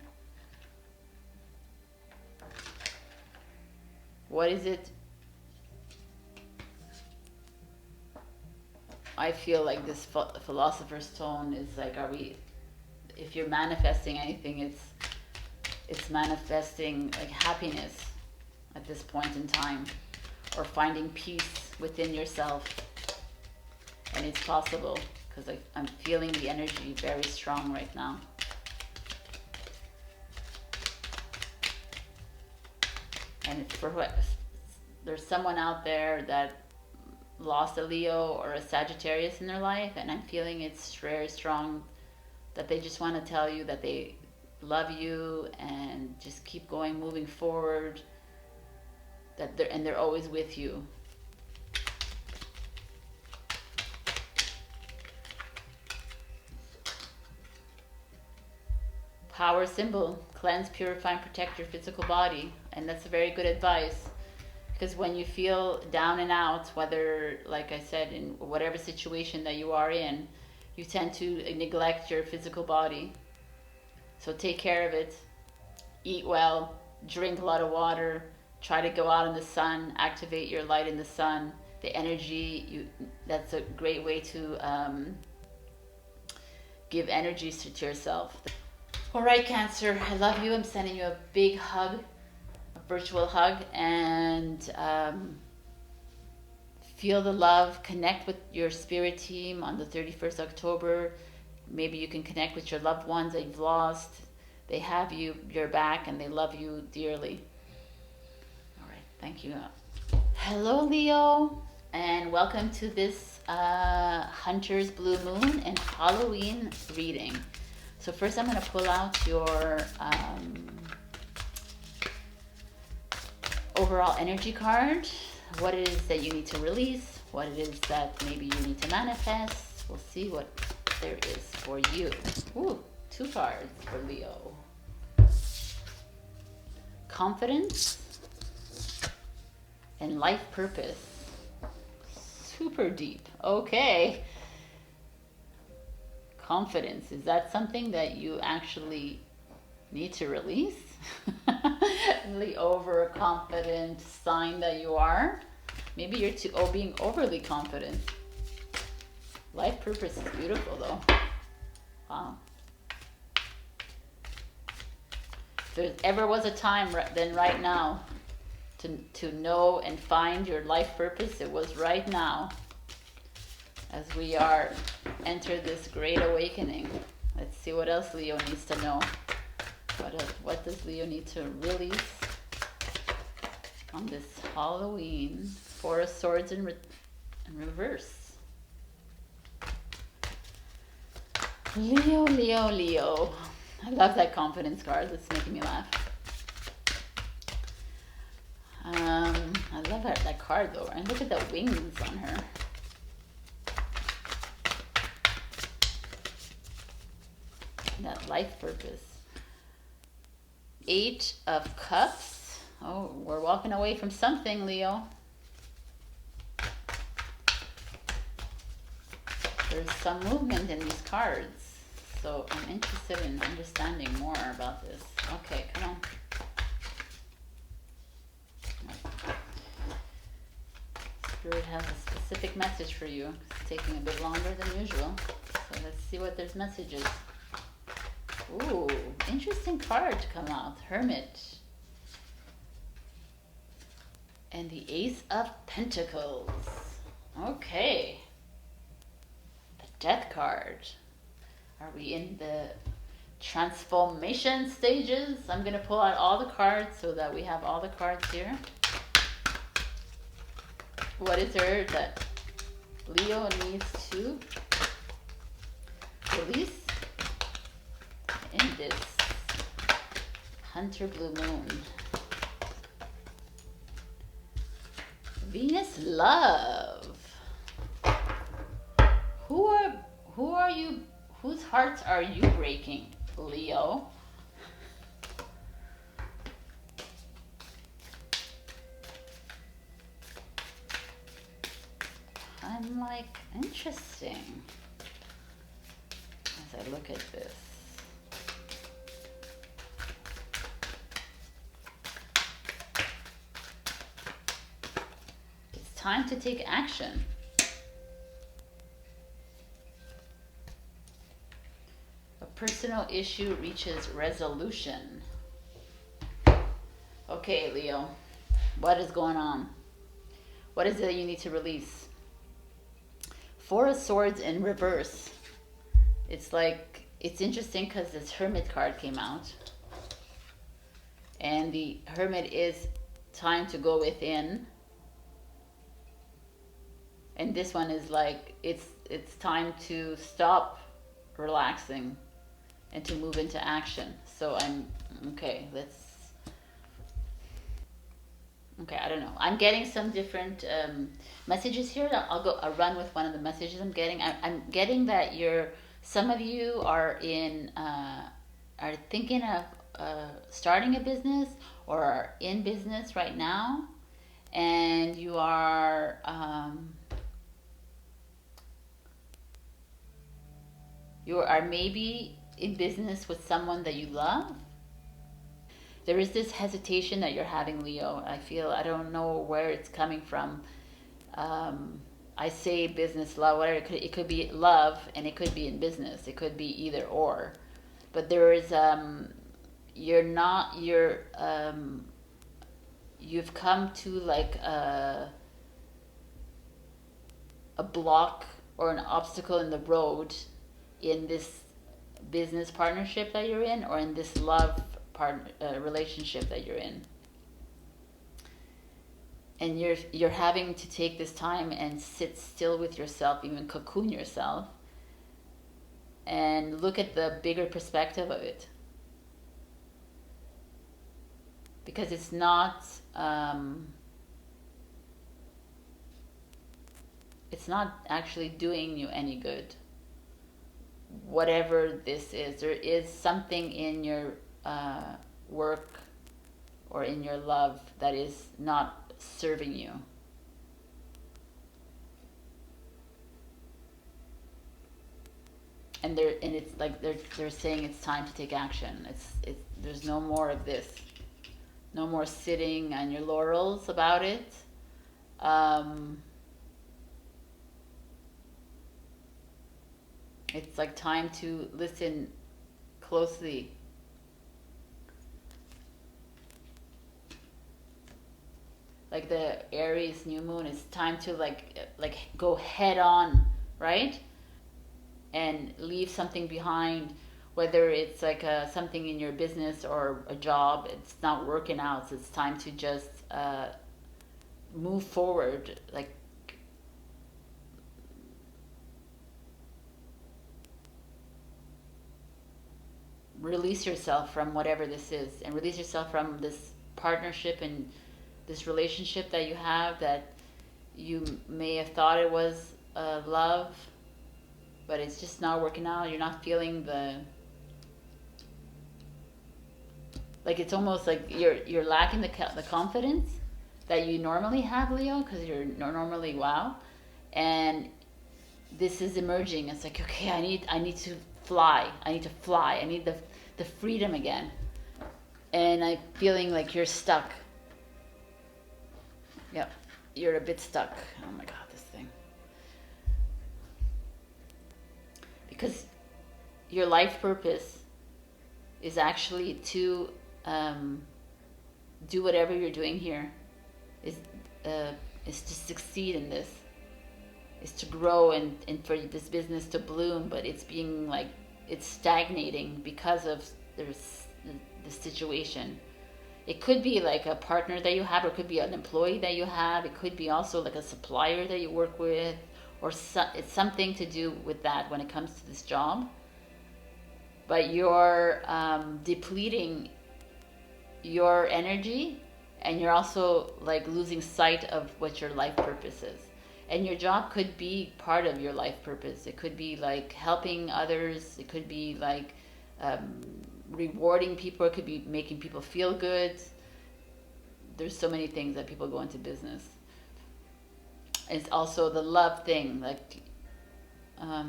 What is it? I feel like this Philosopher's Stone is like, if you're manifesting anything, it's manifesting like happiness at this point in time, or finding peace within yourself. And it's possible, because I'm feeling the energy very strong right now. And there's someone out there that lost a Leo or a Sagittarius in their life, and I'm feeling it's very strong that they just want to tell you that they love you and just keep going, moving forward, that they're always with you. Power symbol, cleanse, purify, and protect your physical body. And that's a very good advice, because when you feel down and out, whether, like I said, in whatever situation that you are in, you tend to neglect your physical body. So take care of it. Eat well, drink a lot of water, try to go out in the sun, activate your light in the sun. The energy, that's a great way to give energy to yourself. All right, Cancer, I love you. I'm sending you a big hug, a virtual hug, and feel the love. Connect with your spirit team on the 31st October. Maybe you can connect with your loved ones that you've lost. They have your back, and they love you dearly. All right, thank you. Hello, Leo, and welcome to this Hunter's Blue Moon and Halloween reading. So first I'm going to pull out your overall energy card. what it is that you need to release, what it is that maybe you need to manifest. We'll see what there is for you. Ooh, 2 cards for Leo. Confidence and life purpose. Super deep. Okay. Confidence. Is that something that you actually need to release? The overconfident sign that you are. Maybe you're being overly confident. Life purpose is beautiful though. Wow. If there ever was a time then right now to know and find your life purpose, it was right now, as we are enter this great awakening. Let's see what else Leo needs to know. What does Leo need to release on this Halloween? 4 of Swords in reverse. Leo, Leo, Leo. I love that confidence card. It's making me laugh. I love that card though. And look at the wings on her. That life purpose. 8 of Cups. Oh, we're walking away from something, Leo. There's some movement in these cards. So I'm interested in understanding more about this. Okay, come on. Spirit has a specific message for you. It's taking a bit longer than usual. So let's see what there's messages. Ooh, interesting card to come out. Hermit. And the Ace of Pentacles. Okay. The Death card. Are we in the transformation stages? I'm going to pull out all the cards so that we have all the cards here. What is there that Leo needs to release in this Hunter Blue Moon? Venus love. Who are you? Whose hearts are you breaking, Leo? I'm like, interesting as I look at this. It's time to take action. A personal issue reaches resolution. Okay, Leo, what is going on? What is it that you need to release? 4 of Swords in reverse. It's like, it's interesting because this Hermit card came out. And the Hermit is time to go within. And this one is like, it's time to stop relaxing and to move into action. So okay, I don't know. I'm getting some different messages here. I'll run with one of the messages I'm getting. I'm getting that some of you are thinking of starting a business or are in business right now, and you are maybe in business with someone that you love. There is this hesitation that you're having, Leo. I don't know where it's coming from. I say business, love, whatever. It could be love and it could be in business. It could be either or. But there is, you've come to like a block or an obstacle in the road in this business partnership that you're in, or in this love relationship that you're in, and you're having to take this time and sit still with yourself, even cocoon yourself, and look at the bigger perspective of it, because it's not it's not actually doing you any good. Whatever this is, there is something in your work or in your love that is not serving you. And it's like they're saying it's time to take action. There's no more of this. No more sitting on your laurels about it. It's like time to listen closely. Like the Aries new moon, it's time to like go head on, right? And leave something behind, whether it's like something in your business or a job, it's not working out. So it's time to just move forward, like release yourself from whatever this is, and release yourself from this partnership and this relationship that you have that you may have thought it was love, but it's just not working out. You're not feeling like it's almost like you're lacking the confidence that you normally have, Leo, because you're normally wow, and this is emerging. It's like, okay, I need to fly. I need to fly. I need the freedom again. And I'm feeling like you're stuck. Yep, you're a bit stuck. Oh my God, this thing. Because your life purpose is actually to do whatever you're doing here. Is to succeed in this. Is to grow and for this business to bloom, but it's being like, it's stagnating because of the situation. It could be like a partner that you have, or it could be an employee that you have. It could be also like a supplier that you work with, or it's something to do with that when it comes to this job. But you're depleting your energy, and you're also like losing sight of what your life purpose is. And your job could be part of your life purpose. It could be like helping others. It could be like rewarding people. It could be making people feel good. There's so many things that people go into business. It's also the love thing. Like, I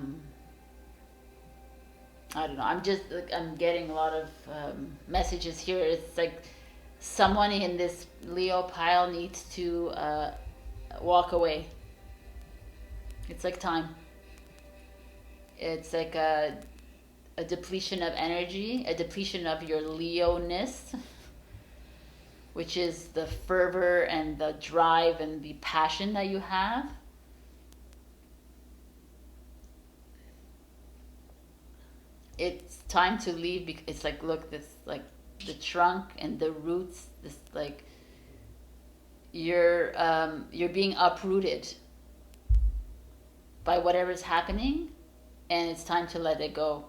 don't know. I'm getting a lot of messages here. It's like someone in this Leo pile needs to walk away. It's like time. It's like a depletion of energy, a depletion of your Leo-ness, which is the fervor and the drive and the passion that you have. It's time to leave. It's like, look, this like the trunk and the roots. This like you're being uprooted by whatever's happening, and it's time to let it go.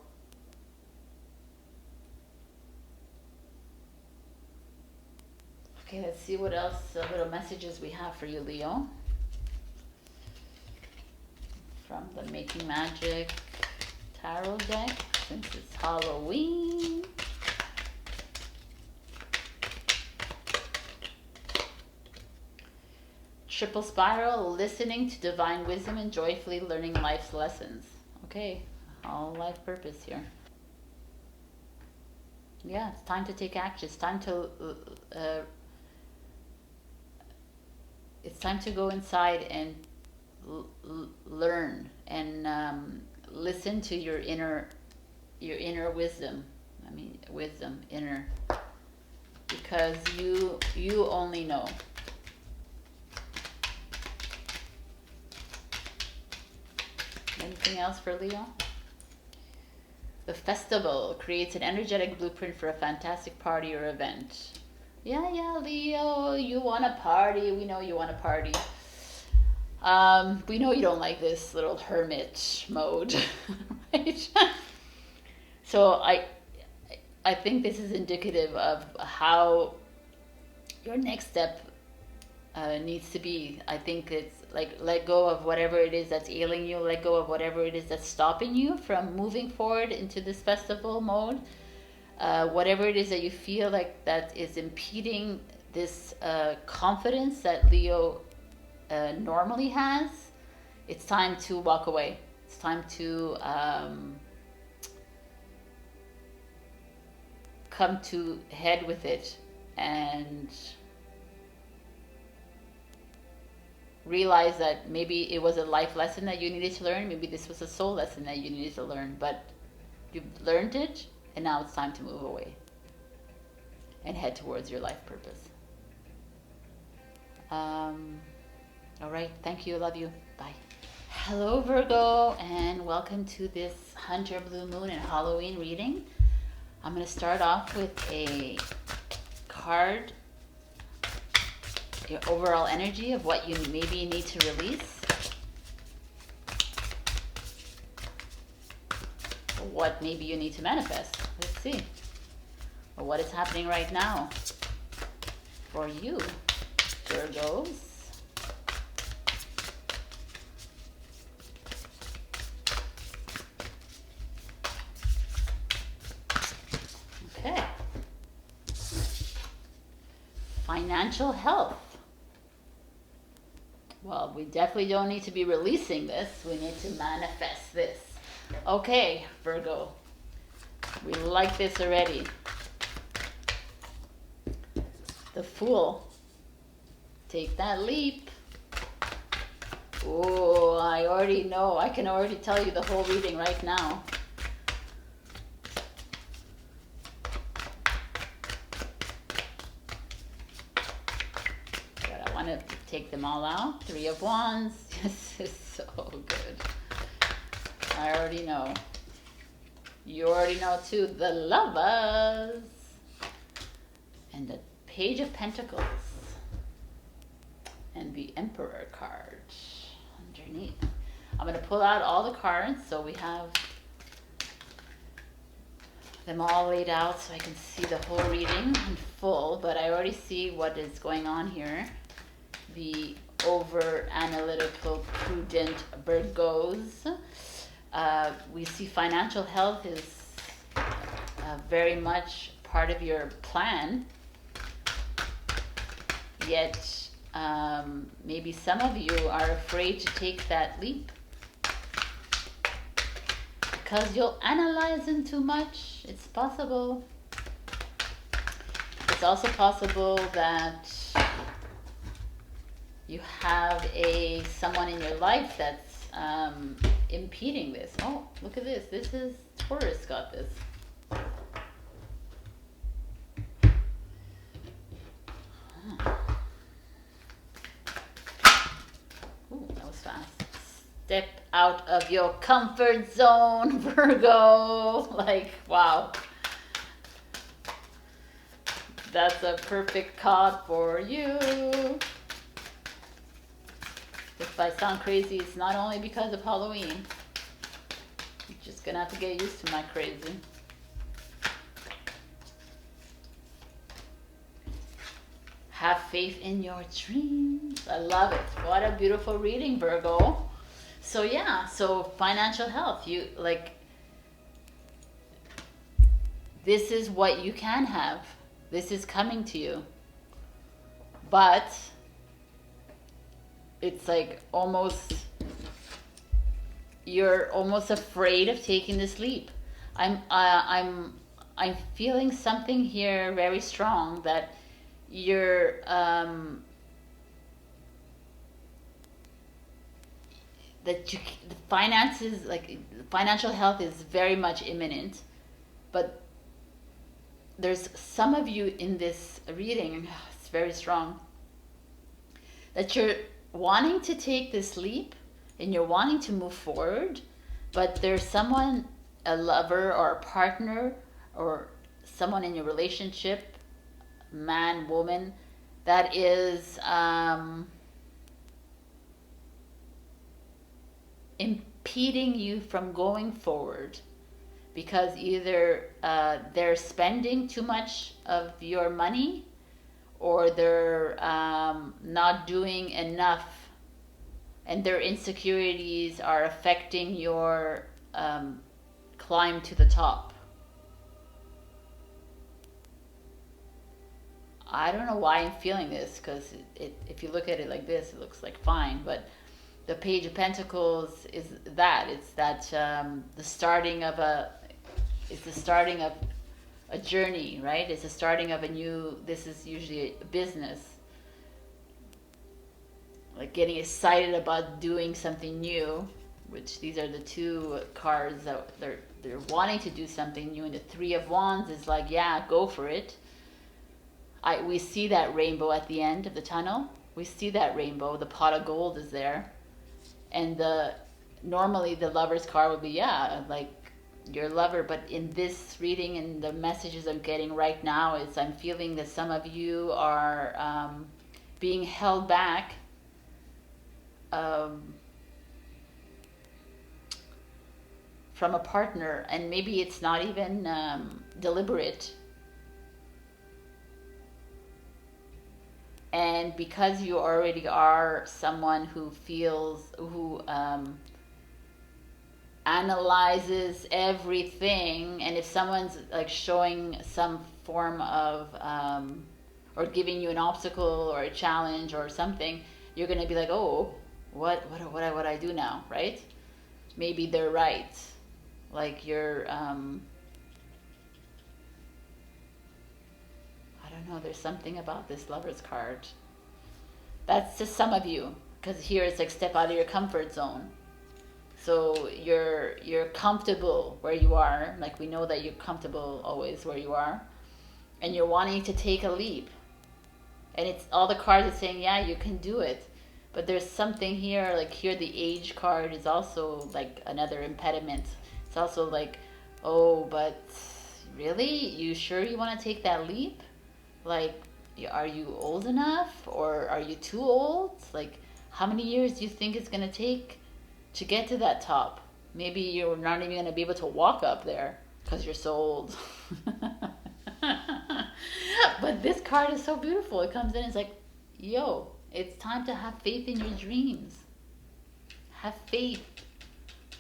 Okay, let's see what else little messages we have for you, Leo, from the Making Magic tarot deck, since it's Halloween. Triple spiral, listening to divine wisdom and joyfully learning life's lessons. Okay, all life purpose here. Yeah, it's time to take action. It's time to go inside and learn and listen to your inner wisdom. I mean, wisdom, inner, because you only know. Anything else for Leo? The festival creates an energetic blueprint for a fantastic party or event. Yeah, Leo, you want a party. We know you want a party. We know you don't like this little hermit mode, right? So I think this is indicative of how your next step needs to be. I think it's like let go of whatever it is that's ailing you, let go of whatever it is that's stopping you from moving forward into this festival mode. Whatever it is that you feel like that is impeding this confidence that Leo normally has, it's time to walk away. It's time to come to head with it and realize that maybe it was a life lesson that you needed to learn. Maybe this was a soul lesson that you needed to learn, but you've learned it, and now it's time to move away and head towards your life purpose. All right, thank you, love you, bye. Hello Virgo, and welcome to this Hunter Blue Moon and Halloween reading. I'm going to start off with a card, your overall energy of what you maybe need to release, or what maybe you need to manifest. Let's see. Or what is happening right now for you, Virgos. Okay. Financial health. Well, we definitely don't need to be releasing this. We need to manifest this. Okay, Virgo. We like this already. The Fool. Take that leap. Oh, I already know. I can already tell you the whole reading right now. To take them all out. Three of Wands. This is so good. I already know. You already know too. The Lovers. And the Page of Pentacles. And the Emperor card underneath. I'm going to pull out all the cards so we have them all laid out so I can see the whole reading in full, but I already see what is going on here. The over-analytical, prudent Virgos. We see financial health is very much part of your plan, yet maybe some of you are afraid to take that leap because you'll analyze them too much. It's possible. It's also possible that you have someone in your life that's impeding this. Oh, look at this. This is Taurus got this. Ooh, that was fast. Step out of your comfort zone, Virgo. Like, wow. That's a perfect card for you. If I sound crazy, it's not only because of Halloween. You're just gonna have to get used to my crazy. Have faith in your dreams. I love it. What a beautiful reading, Virgo. So yeah, so financial health. You like, this is what you can have. This is coming to you. But it's like almost, you're almost afraid of taking this leap. I'm feeling something here very strong that you're the finances, like financial health is very much imminent, but there's some of you in this reading, it's very strong, that you're wanting to take this leap and you're wanting to move forward, but there's someone, a lover or a partner or someone in your relationship, man, woman, that is impeding you from going forward because either they're spending too much of your money, or they're not doing enough, and their insecurities are affecting your climb to the top. I don't know why I'm feeling this, because if you look at it like this, it looks like fine, but the Page of Pentacles is that. It's that the starting of a journey, right? It's the starting of a new, this is usually a business. Like getting excited about doing something new, which these are the two cards that they're wanting to do something new. And the Three of Wands is like, yeah, go for it. We see that rainbow at the end of the tunnel. We see that rainbow. The pot of gold is there. And normally the Lover's card would be, yeah, like your lover. But in this reading and the messages I'm getting right now is I'm feeling that some of you are being held back from a partner, and maybe it's not even deliberate. And because you already are someone who analyzes everything, and if someone's like showing some form of or giving you an obstacle or a challenge or something, you're gonna be like, oh, what I do now, right? Maybe they're right. Like you're no, there's something about this Lover's card. That's just some of you, because here it's like step out of your comfort zone. So you're comfortable where you are. Like we know that you're comfortable always where you are, and you're wanting to take a leap. And it's all the cards are saying, yeah, you can do it. But there's something here, like here the Age card is also like another impediment. It's also like, oh, but really? You sure you want to take that leap? Like, are you old enough, or are you too old? Like, how many years do you think it's going to take to get to that top? Maybe you're not even going to be able to walk up there because you're so old. But this card is so beautiful. It comes in, it's like, yo, it's time to have faith in your dreams. Have faith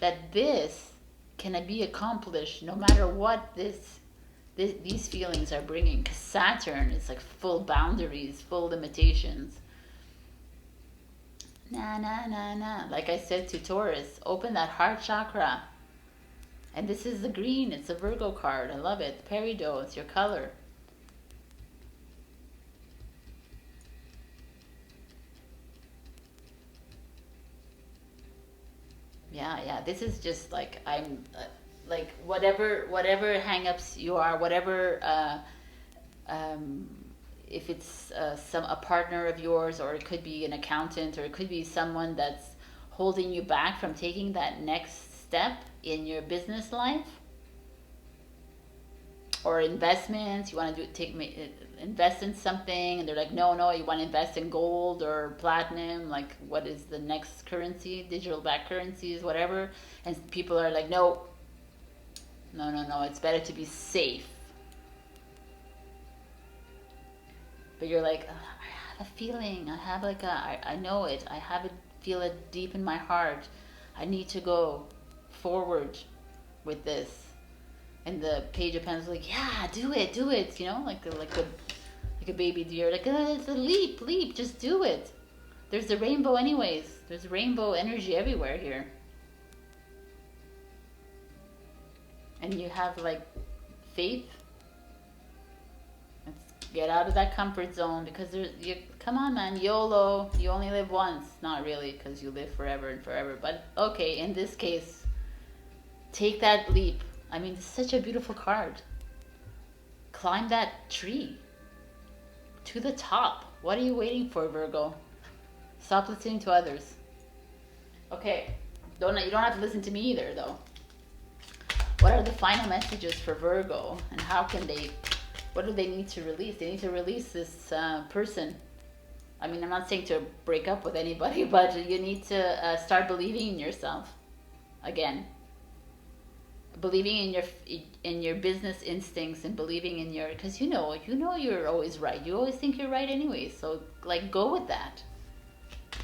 that this can be accomplished no matter what these feelings are bringing. Because Saturn is like full boundaries, full limitations. Like I said to Taurus, open that heart chakra. And this is the green. It's a Virgo card. I love it. Peridot. It's your color. Yeah. This is just like I'm. Like whatever hang-ups you are, whatever if it's a partner of yours, or it could be an accountant, or it could be someone that's holding you back from taking that next step in your business life, or investments. You want to invest in something, and they're like, no, you want to invest in gold or platinum, like what is the next currency, digital backed currencies, whatever, and people are like, no, it's better to be safe. But you're like, oh, I have a feeling, I know it, feel it deep in my heart. I need to go forward with this. And the Page of Pentacles is like, yeah, do it, you know, like a baby deer, like, it's a leap, just do it. There's the rainbow anyways. There's rainbow energy everywhere here. And you have like faith. Let's get out of that comfort zone, because come on, man, YOLO, you only live once. Not really, because you live forever and forever, but okay, in this case, take that leap. I mean, it's such a beautiful card. Climb that tree to the top. What are you waiting for, Virgo? Stop listening to others. Okay, you don't have to listen to me either, though. What are the final messages for Virgo, and what do they need to release? They need to release this person. I mean, I'm not saying to break up with anybody, but you need to start believing in yourself again. believing in your business instincts and believing in your, because you know you're always right. You always think you're right anyway. So like go with that.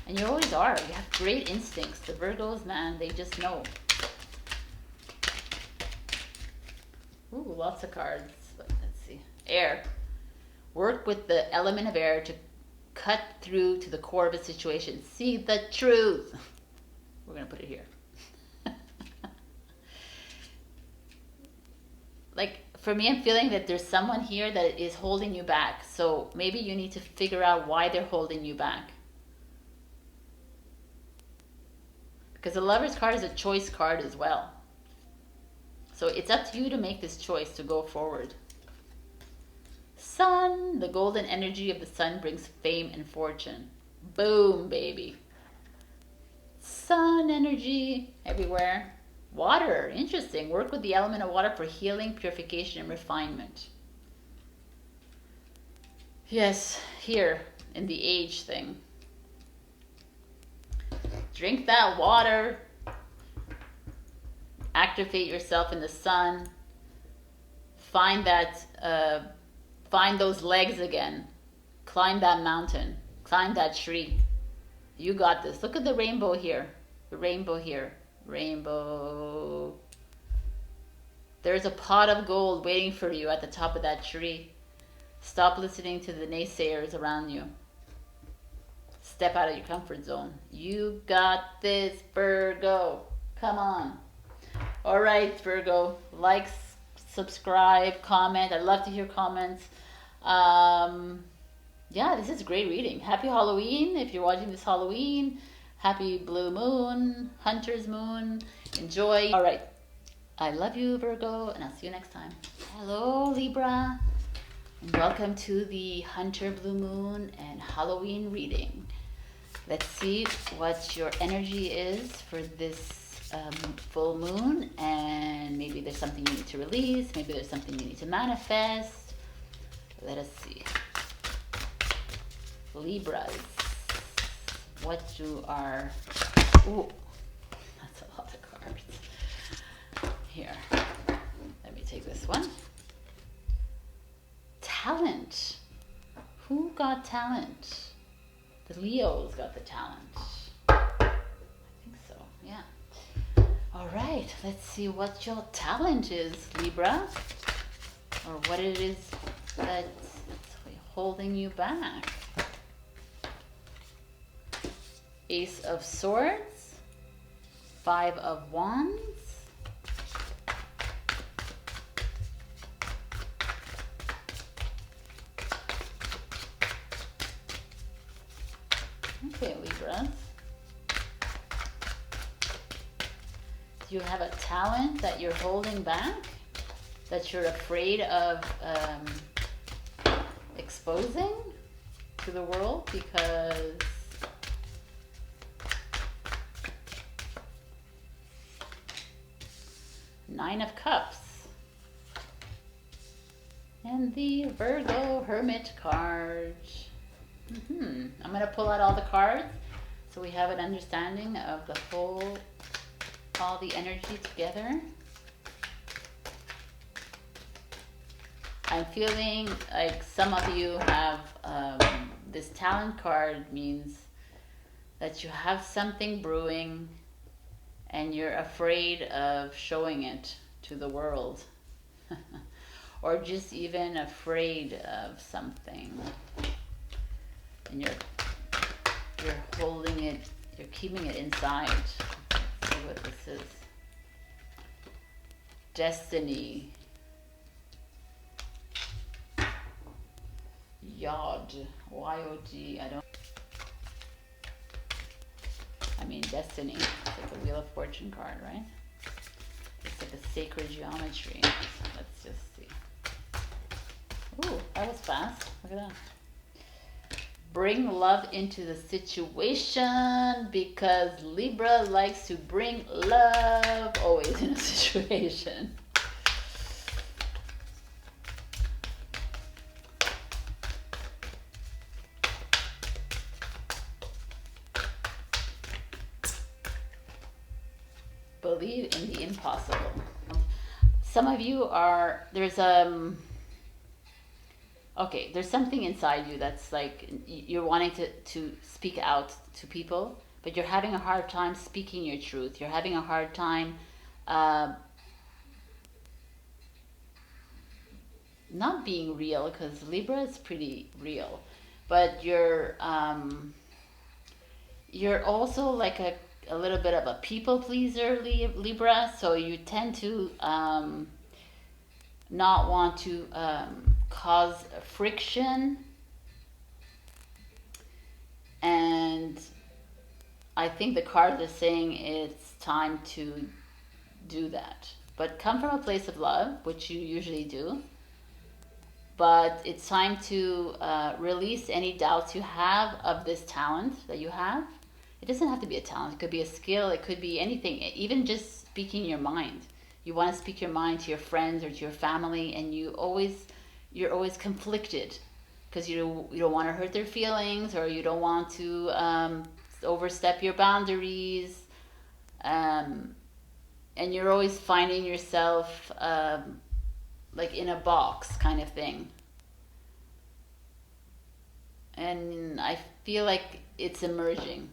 And you always are. You have great instincts. The Virgos, man, they just know. Ooh, lots of cards. Let's see. Air. Work with the element of air to cut through to the core of a situation. See the truth. We're going to put it here. Like, for me, I'm feeling that there's someone here that is holding you back. So maybe you need to figure out why they're holding you back. Because the Lover's card is a choice card as well. So it's up to you to make this choice to go forward. Sun, the golden energy of the sun brings fame and fortune. Boom, baby. Sun energy everywhere. Water, interesting. Work with the element of water for healing, purification, and refinement. Yes, here in the age thing. Drink that water. Activate yourself in the sun. Find that, find those legs again. Climb that mountain. Climb that tree. You got this. Look at the rainbow here. The rainbow here. Rainbow. There's a pot of gold waiting for you at the top of that tree. Stop listening to the naysayers around you. Step out of your comfort zone. You got this, Virgo. Come on. All right, Virgo. Like, subscribe, comment. I'd love to hear comments. Yeah, this is great reading. Happy Halloween if you're watching this Halloween. Happy blue moon, hunter's moon. Enjoy. All right. I love you, Virgo, and I'll see you next time. Hello, Libra, and welcome to the Hunter Blue Moon and Halloween reading. Let's see what your energy is for this full moon, and maybe there's something you need to release. Maybe there's something you need to manifest. Let us see. Libras. What do our... Ooh, that's a lot of cards. Here, let me take this one. Talent. Who got talent? The Leos got the talent. I think so, yeah. All right, let's see what your talent is, Libra. Or what it is that's holding you back. Ace of Swords, Five of Wands, okay, Libra. Do you have a talent that you're holding back, that you're afraid of exposing to the world because Nine of Cups and the Virgo Hermit card. I'm going to pull out all the cards so we have an understanding of the whole, all the energy together. I'm feeling like some of you have this talent card means that you have something brewing and you're afraid of showing it to the world. Or just even afraid of something. And you're holding it, you're keeping it inside. Let's see what this is. Destiny. Yod. Y-O-D. I mean destiny. It's like the Wheel of Fortune card, right? It's like a sacred geometry. Let's just see. Ooh, that was fast. Look at that. Bring love into the situation because Libra likes to bring love always in a situation. Believe in the impossible. some of you are, there's okay, there's something inside you that's like you're wanting to speak out to people, but you're having a hard time speaking your truth. You're having a hard time not being real, because Libra is pretty real, but you're also like a little bit of a people pleaser, Libra, so you tend to not want to cause friction, and I think the card is saying it's time to do that, but come from a place of love, which you usually do. But it's time to release any doubts you have of this talent that you have. It doesn't have to be a talent. It could be a skill. It could be anything. Even just speaking your mind. You want to speak your mind to your friends or to your family, and you're always conflicted because you don't want to hurt their feelings, or you don't want to overstep your boundaries, and you're always finding yourself like in a box kind of thing. And I feel like it's emerging.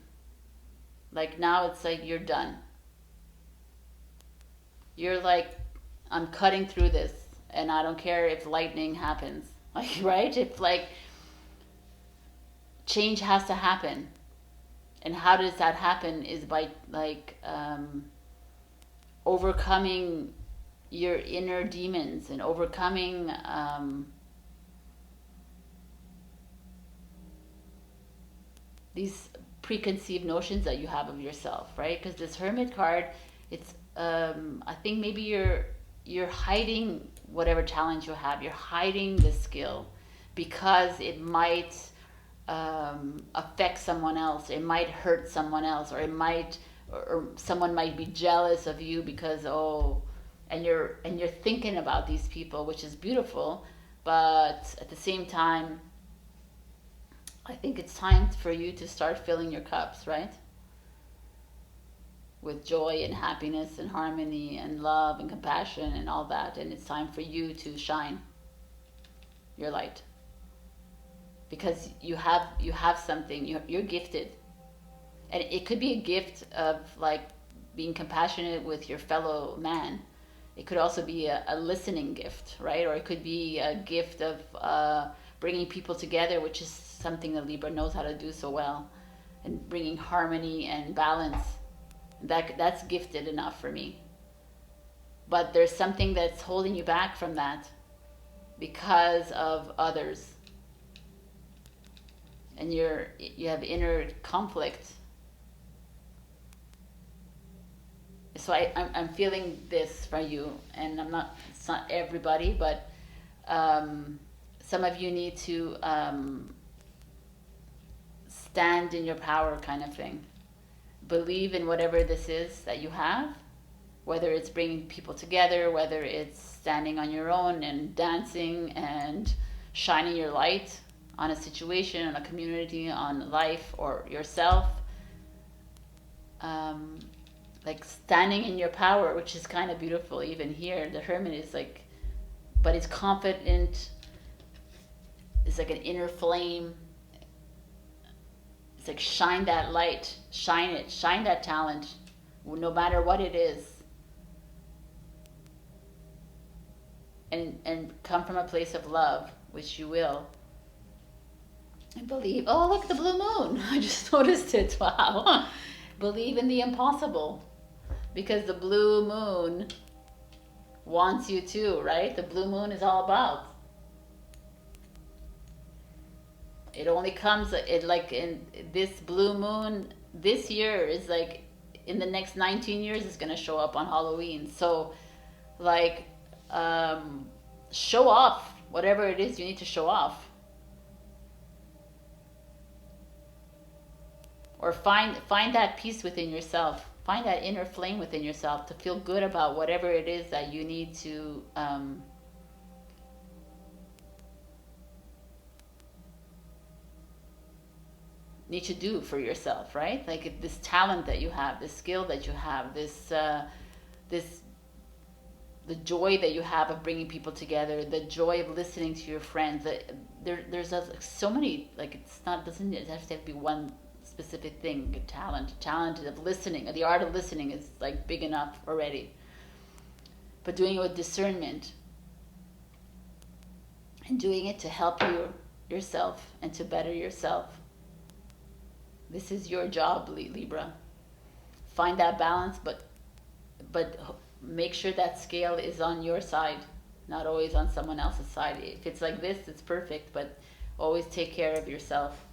Like now it's like you're done. You're like, I'm cutting through this, and I don't care if lightning happens. Like, right? It's like change has to happen. And how does that happen is by like overcoming your inner demons and overcoming these preconceived notions that you have of yourself, right? Because this Hermit card, it's I think maybe you're hiding whatever challenge you have. You're hiding the skill because it might affect someone else. It might hurt someone else, or it might, or someone might be jealous of you because and you're thinking about these people, which is beautiful, but at the same time, I think it's time for you to start filling your cups, right? With joy and happiness and harmony and love and compassion and all that. And it's time for you to shine your light, because you have something. You're gifted, and it could be a gift of like being compassionate with your fellow man. It could also be a listening gift, right? Or it could be a gift of bringing people together, which is something that Libra knows how to do so well, and bringing harmony and balance. That's gifted enough for me. But there's something that's holding you back from that because of others, and you have inner conflict. So I'm feeling this for you, and it's not everybody, but some of you need to stand in your power, kind of thing. Believe in whatever this is that you have, whether it's bringing people together, whether it's standing on your own and dancing and shining your light on a situation, on a community, on life, or yourself. Like standing in your power, which is kind of beautiful. Even here, the Hermit is like, but it's confident. It's like an inner flame. It's like shine that light, shine it, shine that talent, no matter what it is. And come from a place of love, which you will. And believe, oh, look, the blue moon. I just noticed it, wow. Believe in the impossible, because the blue moon wants you to, right? The blue moon is all about. It only comes, like in this blue moon, this year is like, in the next 19 years it's going to show up on Halloween. So like, show off whatever it is you need to show off. Or find that peace within yourself. Find that inner flame within yourself to feel good about whatever it is that you need to do for yourself, right? Like this talent that you have, this skill that you have, this the joy that you have of bringing people together, the joy of listening to your friends. There's so many, like, doesn't it have to be one specific thing. Talent of listening, the art of listening is like big enough already. But doing it with discernment and doing it to help yourself and to better yourself. This is your job, Libra. Find that balance, but make sure that scale is on your side, not always on someone else's side. If it's like this, it's perfect, but always take care of yourself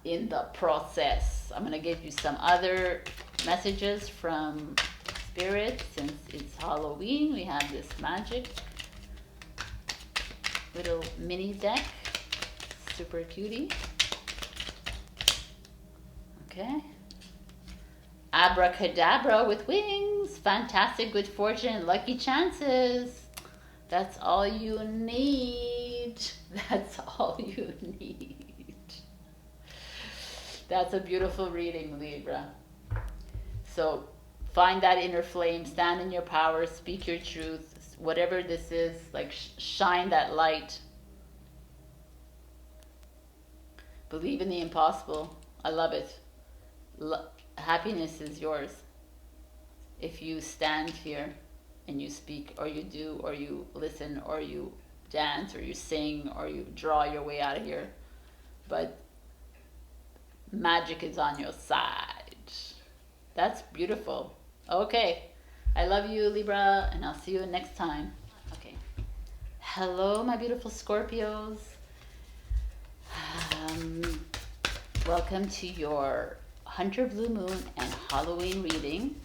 in the process. I'm going to give you some other messages from Spirit. Since it's Halloween, we have this Magick little mini deck. Super cutie. Okay. Abracadabra with wings. Fantastic good fortune, lucky chances. That's all you need. That's all you need. That's a beautiful reading, Libra. So find that inner flame, stand in your power, speak your truth. Whatever this is, like, shine that light. Believe in the impossible. I love it. Happiness is yours if you stand here and you speak, or you do, or you listen, or you dance, or you sing, or you draw your way out of here. But magic is on your side. That's beautiful. Okay, I love you, Libra, and I'll see you next time. Okay. Hello, my beautiful Scorpios. Welcome to your Hunter Blue Moon and Halloween reading.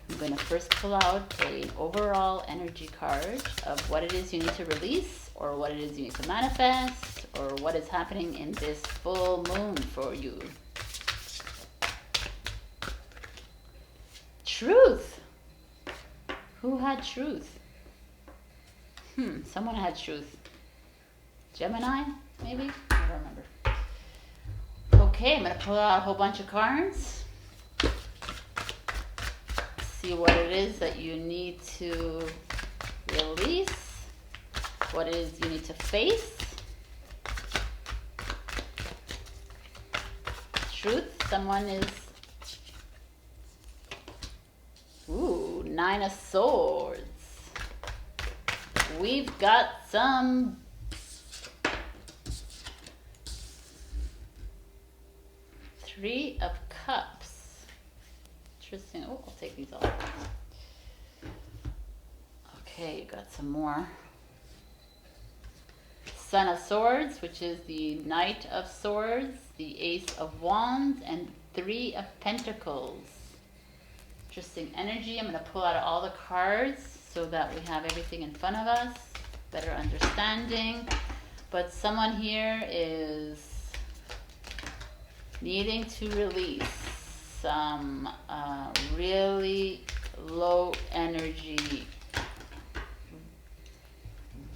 I'm going to first pull out an overall energy card of what it is you need to release, or what it is you need to manifest, or what is happening in this full moon for you. Truth. Who had truth? Someone had truth. Gemini, maybe? I don't remember. Okay, I'm going to pull out a whole bunch of cards. See what it is that you need to release. What it is you need to face. Truth. Someone is... Ooh, 9 of Swords. We've got some... Three of Cups. Interesting. Oh, I'll take these off. Okay, you got some more. Son of Swords, which is the Knight of Swords, the Ace of Wands, and 3 of Pentacles. Interesting energy. I'm going to pull out all the cards so that we have everything in front of us. Better understanding. But someone here is needing to release some really low energy,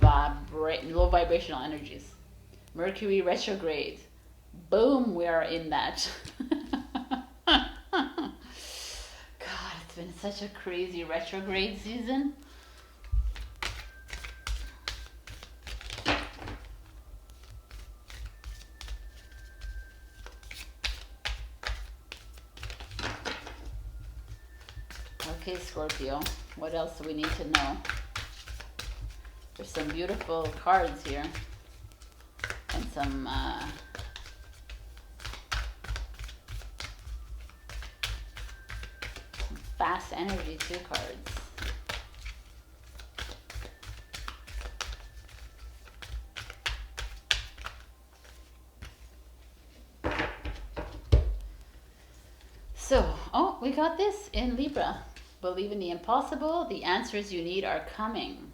low vibrational energies. Mercury retrograde. Boom, we are in that. God, it's been such a crazy retrograde season. Okay, Scorpio, what else do we need to know? There's some beautiful cards here, and some fast energy too cards. So, oh, we got this in Libra. Believe in the impossible. The answers you need are coming.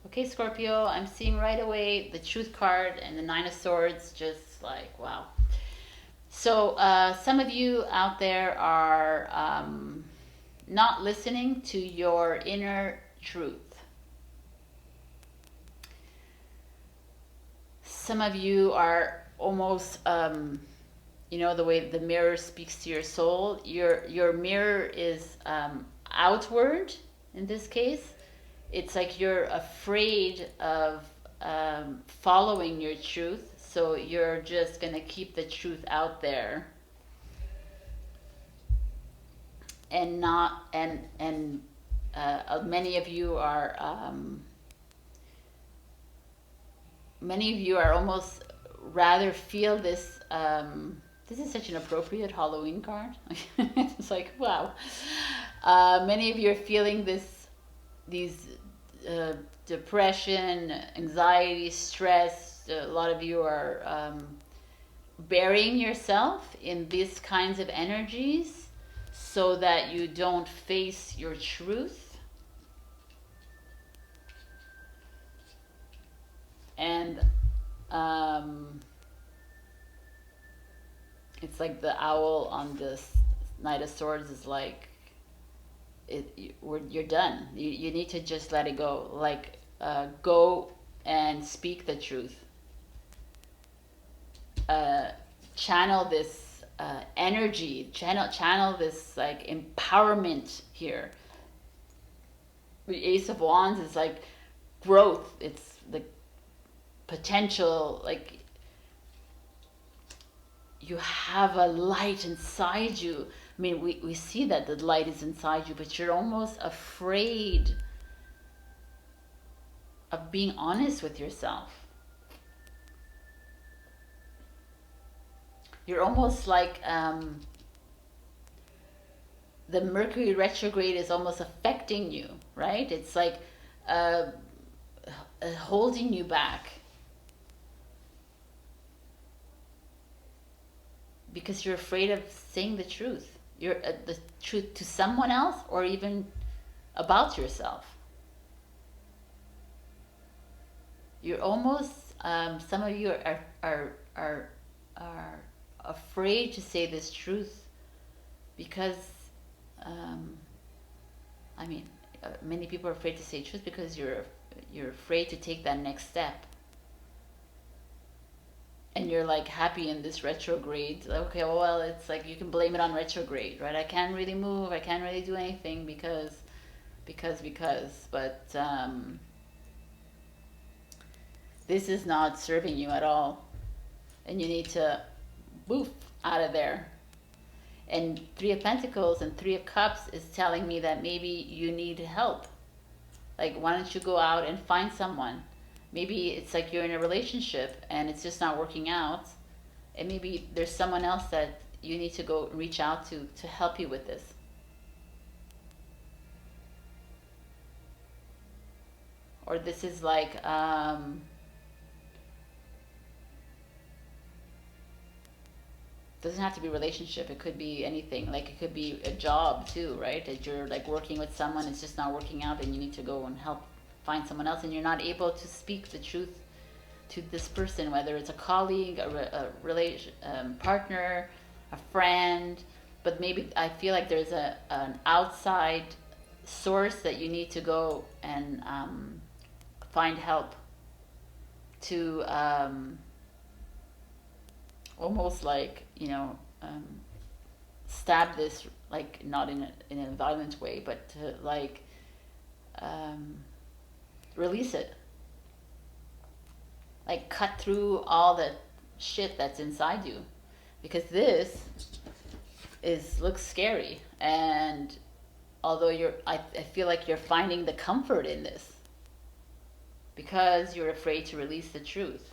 Okay, Scorpio, I'm seeing right away the Truth card and the 9 of Swords, just like, wow. So some of you out there are not listening to your inner truth. Some of you are almost, you know, the way the mirror speaks to your soul. Your mirror is outward, in this case. It's like you're afraid of following your truth, so you're just gonna keep the truth out there and not and many of you are almost rather feel this. This is such an appropriate Halloween card. It's like, wow. Many of you are feeling these depression, anxiety, stress. A lot of you are burying yourself in these kinds of energies so that you don't face your truth. And it's like the owl on this Knight of Swords is like, you're done. You need to just let it go. Like, go and speak the truth. Channel this energy. Channel this like empowerment here. The Ace of Wands is like growth. It's the potential. Like, you have a light inside you. I mean, we see that the light is inside you, but you're almost afraid of being honest with yourself. You're almost like the Mercury retrograde is almost affecting you, right? It's like holding you back. Because you're afraid of saying the truth. You're the truth to someone else or even about yourself. You're almost, some of you are afraid to say this truth because, I mean, many people are afraid to say truth because you're afraid to take that next step. And you're like happy in this retrograde. Okay, well, it's like you can blame it on retrograde, right? I can't really move. I can't really do anything because. But this is not serving you at all. And you need to move out of there. And Three of Pentacles and Three of Cups is telling me that maybe you need help. Like, why don't you go out and find someone? Maybe it's like you're in a relationship and it's just not working out. And maybe there's someone else that you need to go reach out to help you with this. Or this is like, doesn't have to be a relationship. It could be anything. Like, it could be a job too, right? That you're like working with someone, it's just not working out and you need to go and help find someone else, and you're not able to speak the truth to this person, whether it's a colleague, a relation, partner, a friend. But maybe I feel like there's an outside source that you need to go and find help to almost like, you know, stab this, like, not in a violent way, but to like release it. Like, cut through all the shit that's inside you, because this looks scary. And although I feel like you're finding the comfort in this because you're afraid to release the truth.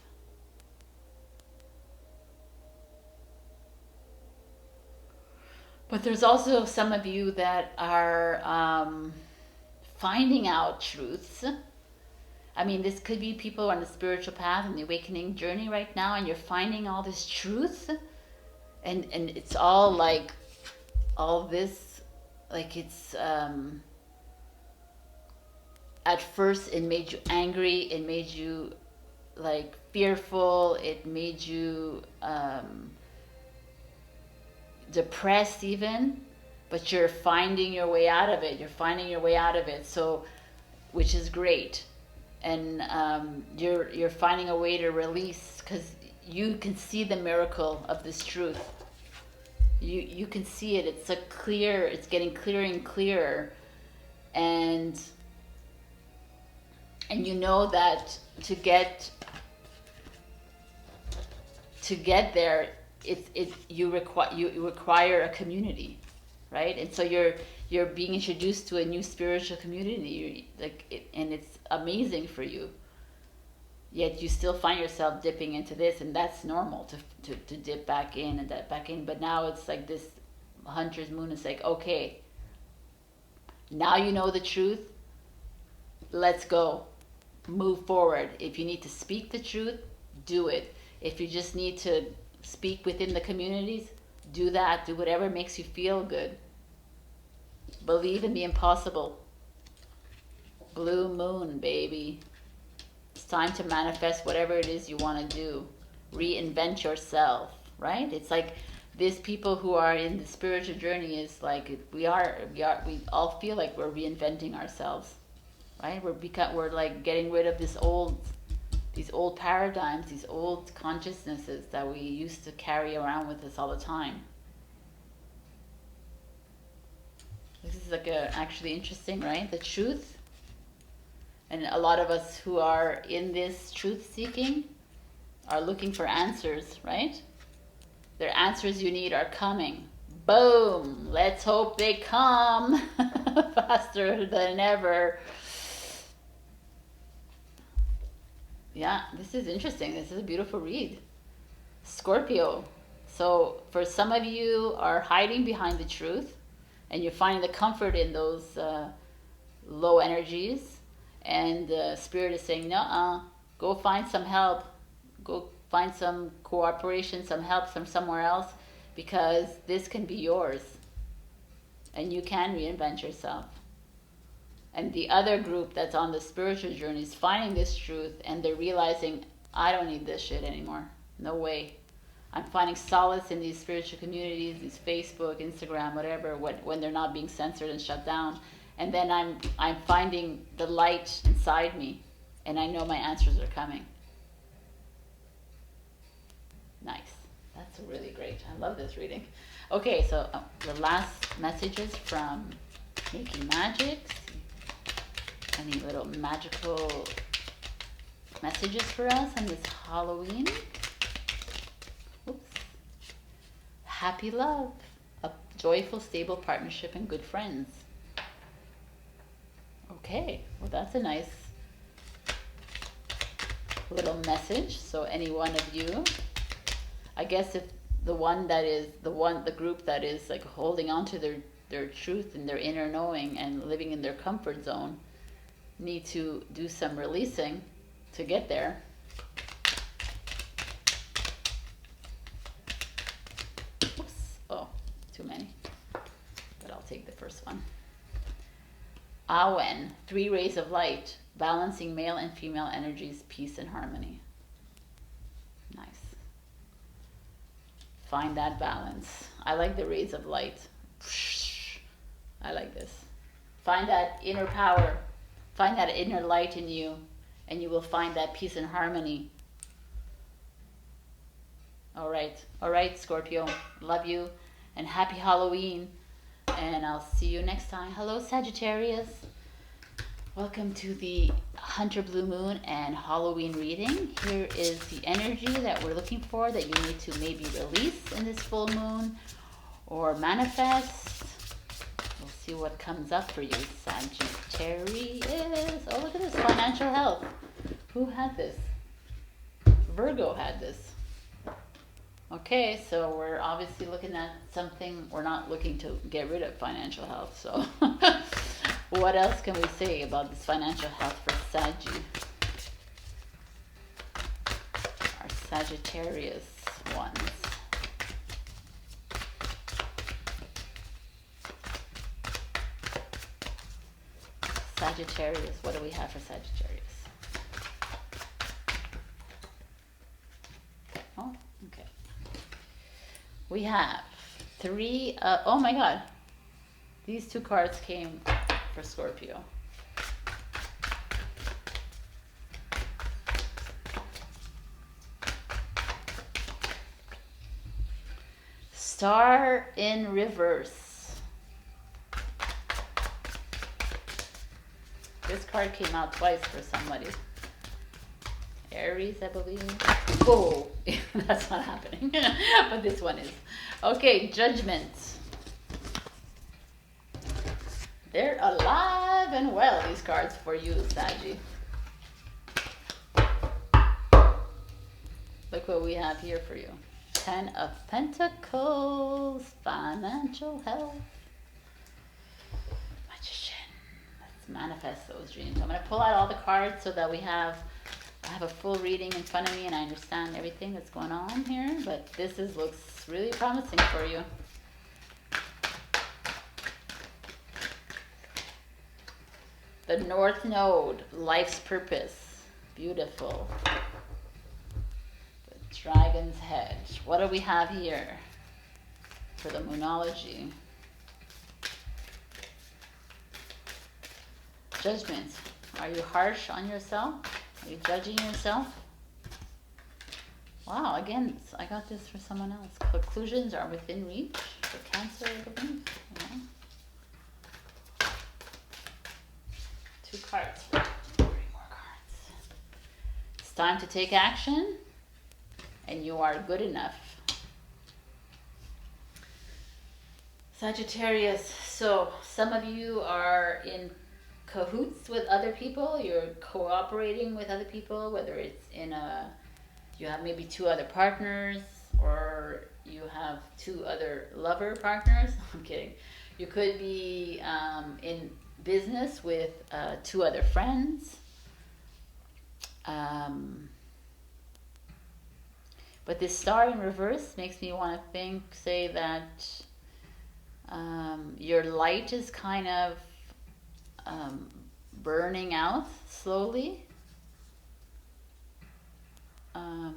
But there's also some of you that are finding out truths. I mean, this could be people on the spiritual path and the awakening journey right now, and you're finding all this truth, and it's all like, all this, like, it's at first it made you angry, it made you like fearful, it made you depressed even, but you're finding your way out of it. So, which is great. And you're finding a way to release, because you can see the miracle of this truth. You can see it. It's getting clearer and clearer, and you know that to get there, you require a community, right? And so you're being introduced to a new spiritual community, and it's amazing for you. Yet you still find yourself dipping into this, and that's normal to dip back in and that back in. But now it's like this hunter's moon is like, okay, now you know the truth. Let's go, move forward. If you need to speak the truth, do it. If you just need to speak within the communities, do that. Do whatever makes you feel good. Believe in the impossible. Blue moon, baby. It's time to manifest whatever it is you want to do. Reinvent yourself, right? It's like these people who are in the spiritual journey is like we all feel like we're reinventing ourselves, right? We're like getting rid of these old paradigms, these old consciousnesses that we used to carry around with us all the time. This is like actually interesting, right? The truth. And a lot of us who are in this truth seeking are looking for answers, right? The answers you need are coming. Boom! Let's hope they come faster than ever. Yeah, this is interesting. This is a beautiful read. Scorpio. So for some of you are hiding behind the truth, and you're finding the comfort in those low energies, and Spirit is saying, no, go find some help. Go find some cooperation, some help from somewhere else, because this can be yours. And you can reinvent yourself. And the other group that's on the spiritual journey is finding this truth, and they're realizing, I don't need this shit anymore. No way. I'm finding solace in these spiritual communities, these Facebook, Instagram, whatever, when they're not being censored and shut down. And then I'm finding the light inside me, and I know my answers are coming. Nice. That's really great. I love this reading. Okay, so the last messages from Making Magic. Any little magical messages for us on this Halloween? Oops. Happy love, a joyful, stable partnership, and good friends. Okay, well that's a nice little message. So any one of you, I guess if the group that is like holding on to their truth and their inner knowing and living in their comfort zone, need to do some releasing to get there. Oops. Oh, too many. But I'll take the first one. Awen, 3 rays of light, balancing male and female energies, peace and harmony. Nice. Find that balance. I like the rays of light. I like this. Find that inner power. Find that inner light in you, and you will find that peace and harmony. All right, Scorpio. Love you, and happy Halloween. And I'll see you next time. Hello, Sagittarius. Welcome to the Hunter Blue Moon and Halloween reading. Here is the energy that we're looking for, that you need to maybe release in this full moon or manifest. We'll see what comes up for you, Sagittarius. Oh, look at this, financial health. Who had this? Virgo had this. Okay, so we're obviously looking at something. We're not looking to get rid of financial health, so what else can we say about this financial health for Saggy? Our Sagittarius ones. Sagittarius, what do we have for Sagittarius? Oh, okay. We have 3, oh my God, these 2 cards came for Scorpio. Star in reverse. This card came out twice for somebody. Aries, I believe. Whoa, that's not happening. But this one is. Okay, Judgment. They're alive and well, these cards for you, Saggy. Look what we have here for you. 10 of Pentacles, financial health. Magician. Let's manifest those dreams. I'm going to pull out all the cards so that I have a full reading in front of me and I understand everything that's going on here. But this looks really promising for you. The North Node, life's purpose. Beautiful. The Dragon's Head. What do we have here for the Moonology? Judgment. Are you harsh on yourself? Are you judging yourself? Wow, again, I got this for someone else. Conclusions are within reach for Cancer, I believe. Yeah. 2 cards. 3 more cards. It's time to take action, and you are good enough. Sagittarius. So some of you are in cahoots with other people. You're cooperating with other people, whether it's in you have maybe 2 other partners, or you have 2 other lover partners. I'm kidding. You could be in business with 2 other friends. But this star in reverse makes me want to say that your light is kind of burning out slowly.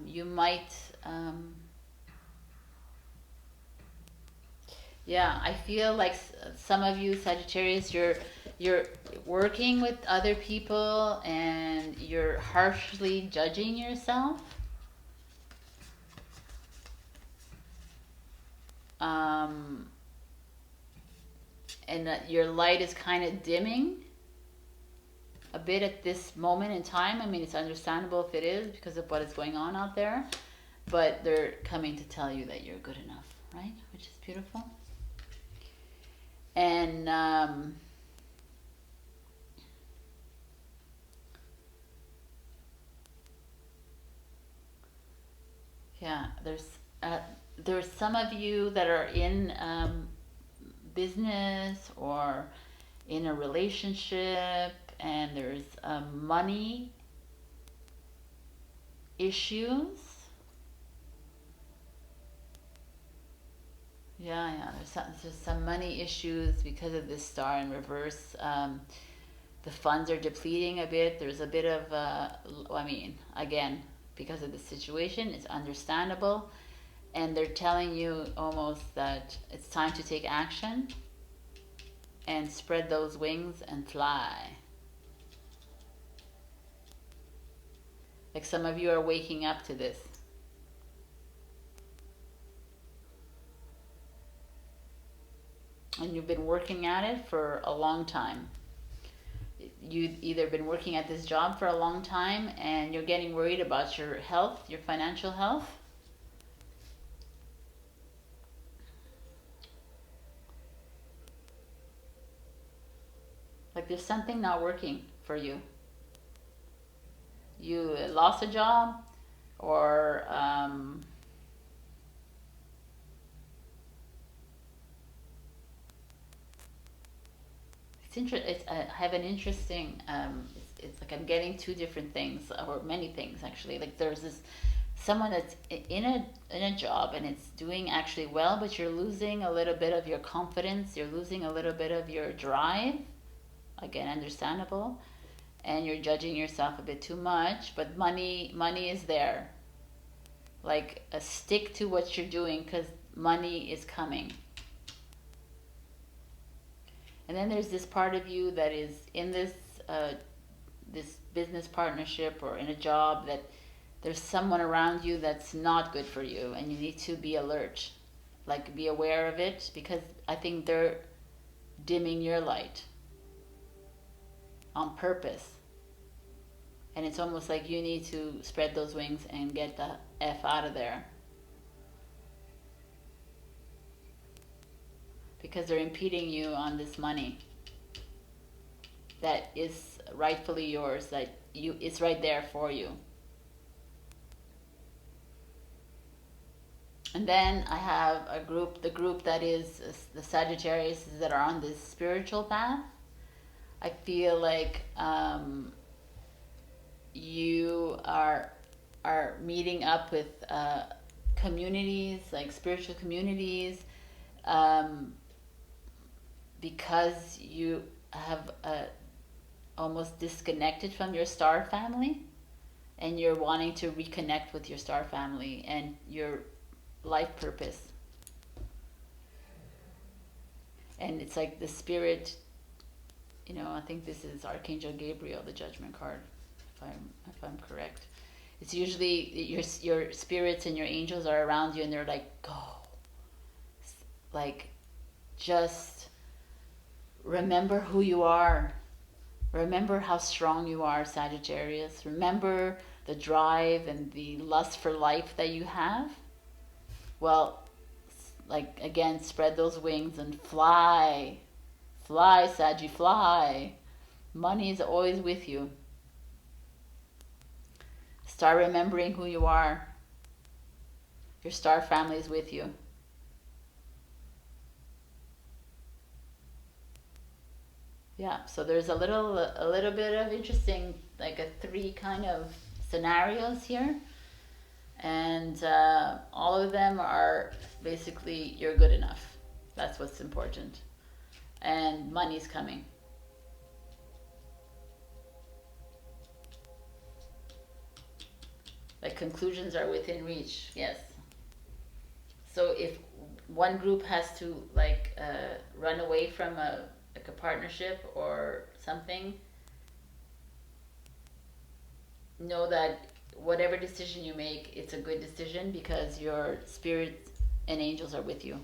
You might yeah, I feel like some of you Sagittarius, you're working with other people and you're harshly judging yourself. And that your light is kind of dimming a bit at this moment in time. I mean, it's understandable if it is because of what is going on out there, but they're coming to tell you that you're good enough, right? Which is beautiful. And yeah, there's some of you that are in business or in a relationship, and there's money issues. Yeah, there's some money issues because of this star in reverse. The funds are depleting a bit. There's a bit of, I mean, again, because of the situation, it's understandable. And they're telling you almost that it's time to take action and spread those wings and fly. Like some of you are waking up to this. And you've been working at it for a long time. You've either been working at this job for a long time and you're getting worried about your health, your financial health. Like there's something not working for you. You lost a job, or it's interesting. I have an interesting. It's like I'm getting 2 different things, or many things actually. Like there's someone that's in a job and it's doing actually well, but you're losing a little bit of your confidence. You're losing a little bit of your drive. Again, understandable. And you're judging yourself a bit too much, but money is there. Like stick to what you're doing because money is coming. And then there's this part of you that is in this this business partnership or in a job that there's someone around you that's not good for you, and you need to be alert, like be aware of it, because I think they're dimming your light. on purpose. And it's almost like you need to spread those wings and get the F out of there. Because they're impeding you on this money that is rightfully yours, that it's right there for you. And then I have the group that is the Sagittarius that are on this spiritual path. I feel like you are meeting up with communities, like spiritual communities, because you have almost disconnected from your star family, and you're wanting to reconnect with your star family and your life purpose. And it's like the spirit, you know, I think this is Archangel Gabriel, the Judgment card, if I'm correct. It's usually your spirits and your angels are around you, and they're like, go, like, just remember who you are. Remember how strong you are, Sagittarius. Remember the drive and the lust for life that you have. Well, like, again, spread those wings and fly. Fly, Saggy, fly. Money is always with you. Start remembering who you are. Your star family is with you. Yeah, so there's a little bit of interesting, like a 3 kind of scenarios here. And all of them are basically, you're good enough. That's what's important. And money's coming. Like, conclusions are within reach, yes. So if one group has to like run away from a partnership or something, know that whatever decision you make, it's a good decision, because your spirit and angels are with you.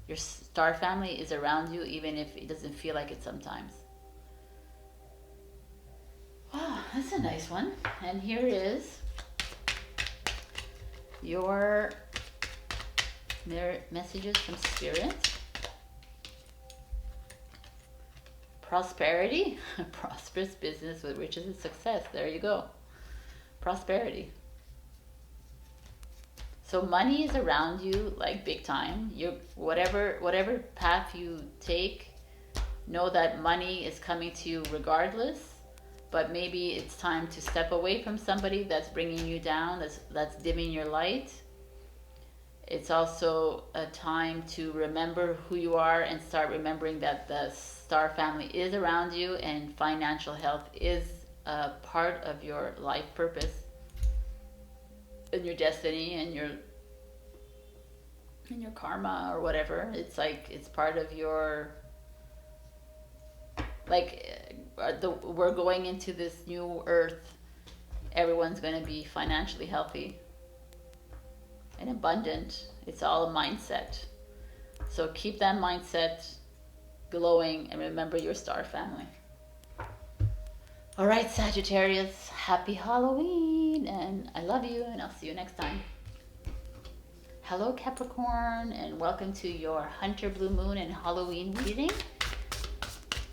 Your star family is around you, even if it doesn't feel like it sometimes. Wow, that's a nice one. And here is your messages from Spirit. Prosperity, prosperous business with riches and success. There you go. Prosperity. So money is around you, like, big time. You whatever path you take, know that money is coming to you regardless. But maybe it's time to step away from somebody that's bringing you down, that's dimming your light. It's also a time to remember who you are and start remembering that the star family is around you, and financial health is a part of your life purpose and your destiny and your karma or whatever. It's like, it's part of your, like, we're going into this new earth. Everyone's going to be financially healthy and abundant. It's all a mindset. So keep that mindset glowing and remember your star family. All right, Sagittarius, happy Halloween, and I love you, and I'll see you next time. Hello, Capricorn, and welcome to your Hunter Blue Moon and Halloween reading.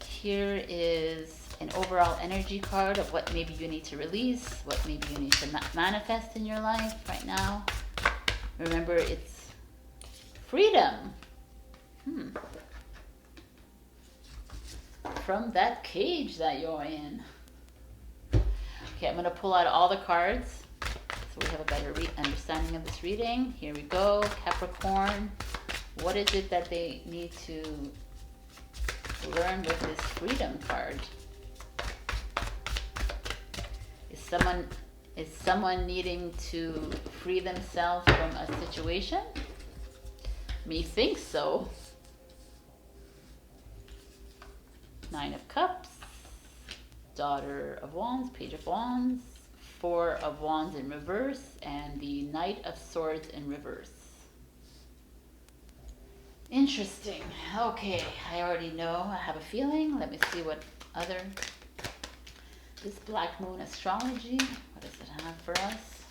Here is an overall energy card of what maybe you need to release, what maybe you need to manifest in your life right now. Remember, it's freedom. From that cage that you're in. Okay, I'm going to pull out all the cards so we have a better understanding of this reading. Here we go. Capricorn, what is it that they need to learn with this freedom card? Is someone needing to free themselves from a situation? Methinks so. Nine of Cups, Daughter of Wands, Page of Wands, Four of Wands in reverse, and the Knight of Swords in reverse. Interesting. Okay, I already know. I have a feeling. Let me see what other This Black Moon Astrology, what does it have for us?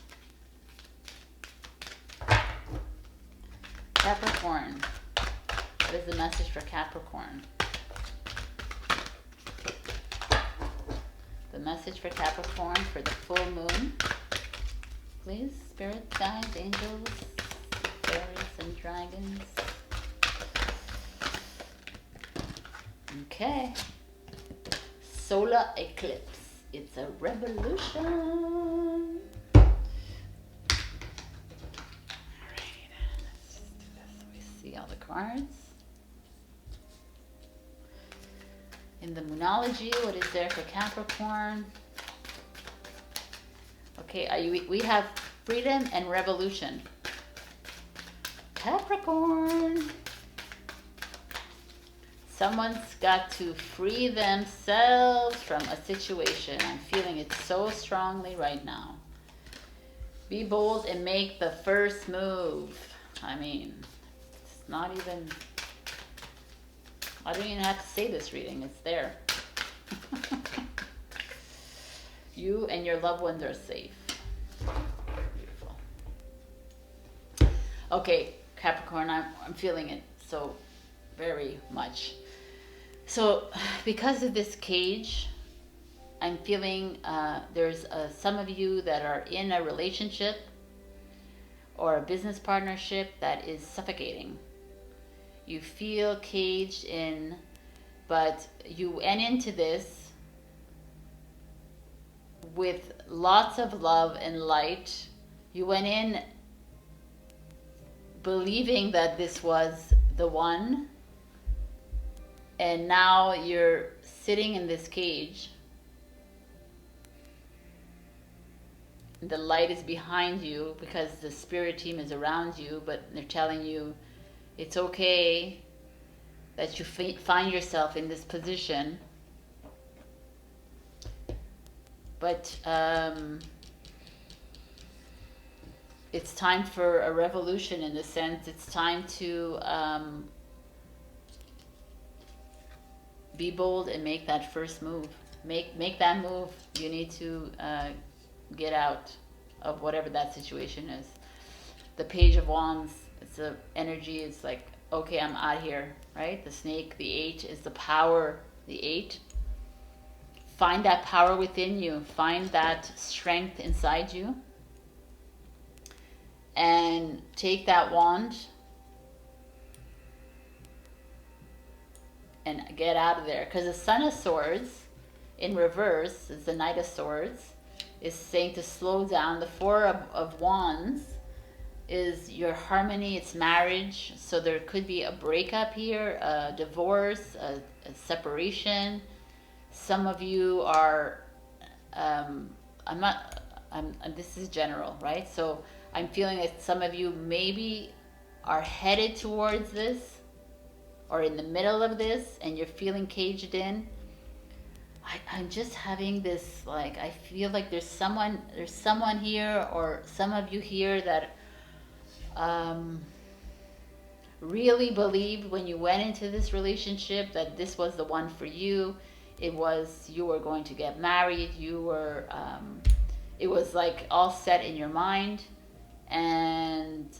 Capricorn. What is the message for Capricorn? The message for Capricorn for the full moon. Please, spirits, guides, angels, fairies, and dragons. Okay. Solar eclipse. It's a revolution. Alright, let's just do this so we see all the cards. In the Moonology, what is there for Capricorn? Okay, we have freedom and revolution. Capricorn. Someone's got to free themselves from a situation. I'm feeling it so strongly right now. Be bold and make the first move. I mean, it's not even... I don't even have to say this reading. It's there. You and your loved ones are safe. Beautiful. Okay, Capricorn, I'm feeling it so very much. So because of this cage, I'm feeling there's some of you that are in a relationship or a business partnership that is suffocating. You feel caged in, but you went into this with lots of love and light. You went in believing that this was the one, and now you're sitting in this cage. The light is behind you because the spirit team is around you, but they're telling you it's okay that you find yourself in this position. But it's time for a revolution, in the sense it's time to be bold and make that first move. Make that move. You need to get out of whatever that situation is. The Page of Wands, it's the energy. It's like, okay, I'm out here, right? The snake, the 8 is the power. The 8. Find that power within you. Find that strength inside you. And take that wand and get out of there. Because the Sun of Swords in reverse is the Knight of Swords, is saying to slow down. The Four of Wands is your harmony, it's marriage. So there could be a breakup here, a divorce, a separation. Some of you are, this is general, right? So I'm feeling that some of you maybe are headed towards this or in the middle of this, and you're feeling caged in. I'm just having this, like, I feel like there's someone here, or some of you here that really believed when you went into this relationship that this was the one for you. It was, you were going to get married. You were, it was like all set in your mind, and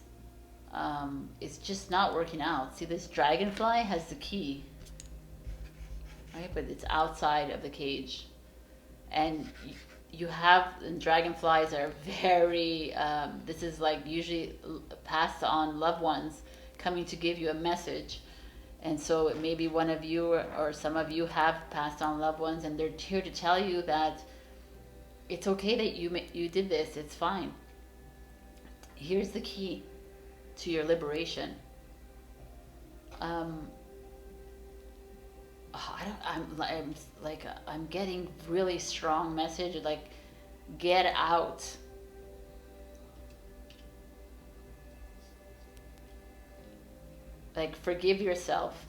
it's just not working out. See, this dragonfly has the key, right? But it's outside of the cage, and you have, and dragonflies are very, this is like usually passed on loved ones coming to give you a message. And so maybe one of you or some of you have passed on loved ones, and they're here to tell you that it's okay that you did this. It's fine. Here's the key to your liberation. I'm getting really strong message, like, get out. Like, forgive yourself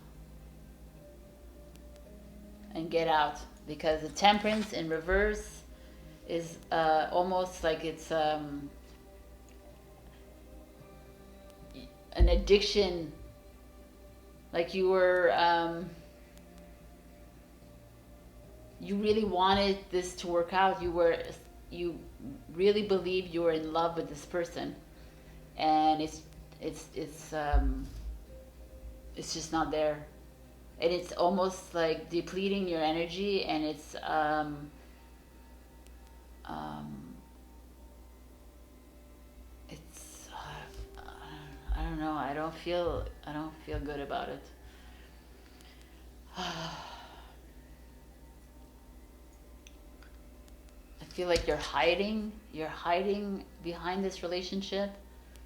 and get out, because the Temperance in reverse is almost like it's an addiction. Like you were you really wanted this to work out. You really believe you were in love with this person, and it's just not there, and it's almost like depleting your energy, and it's I don't know. I don't feel good about it. I feel like you're hiding behind this relationship.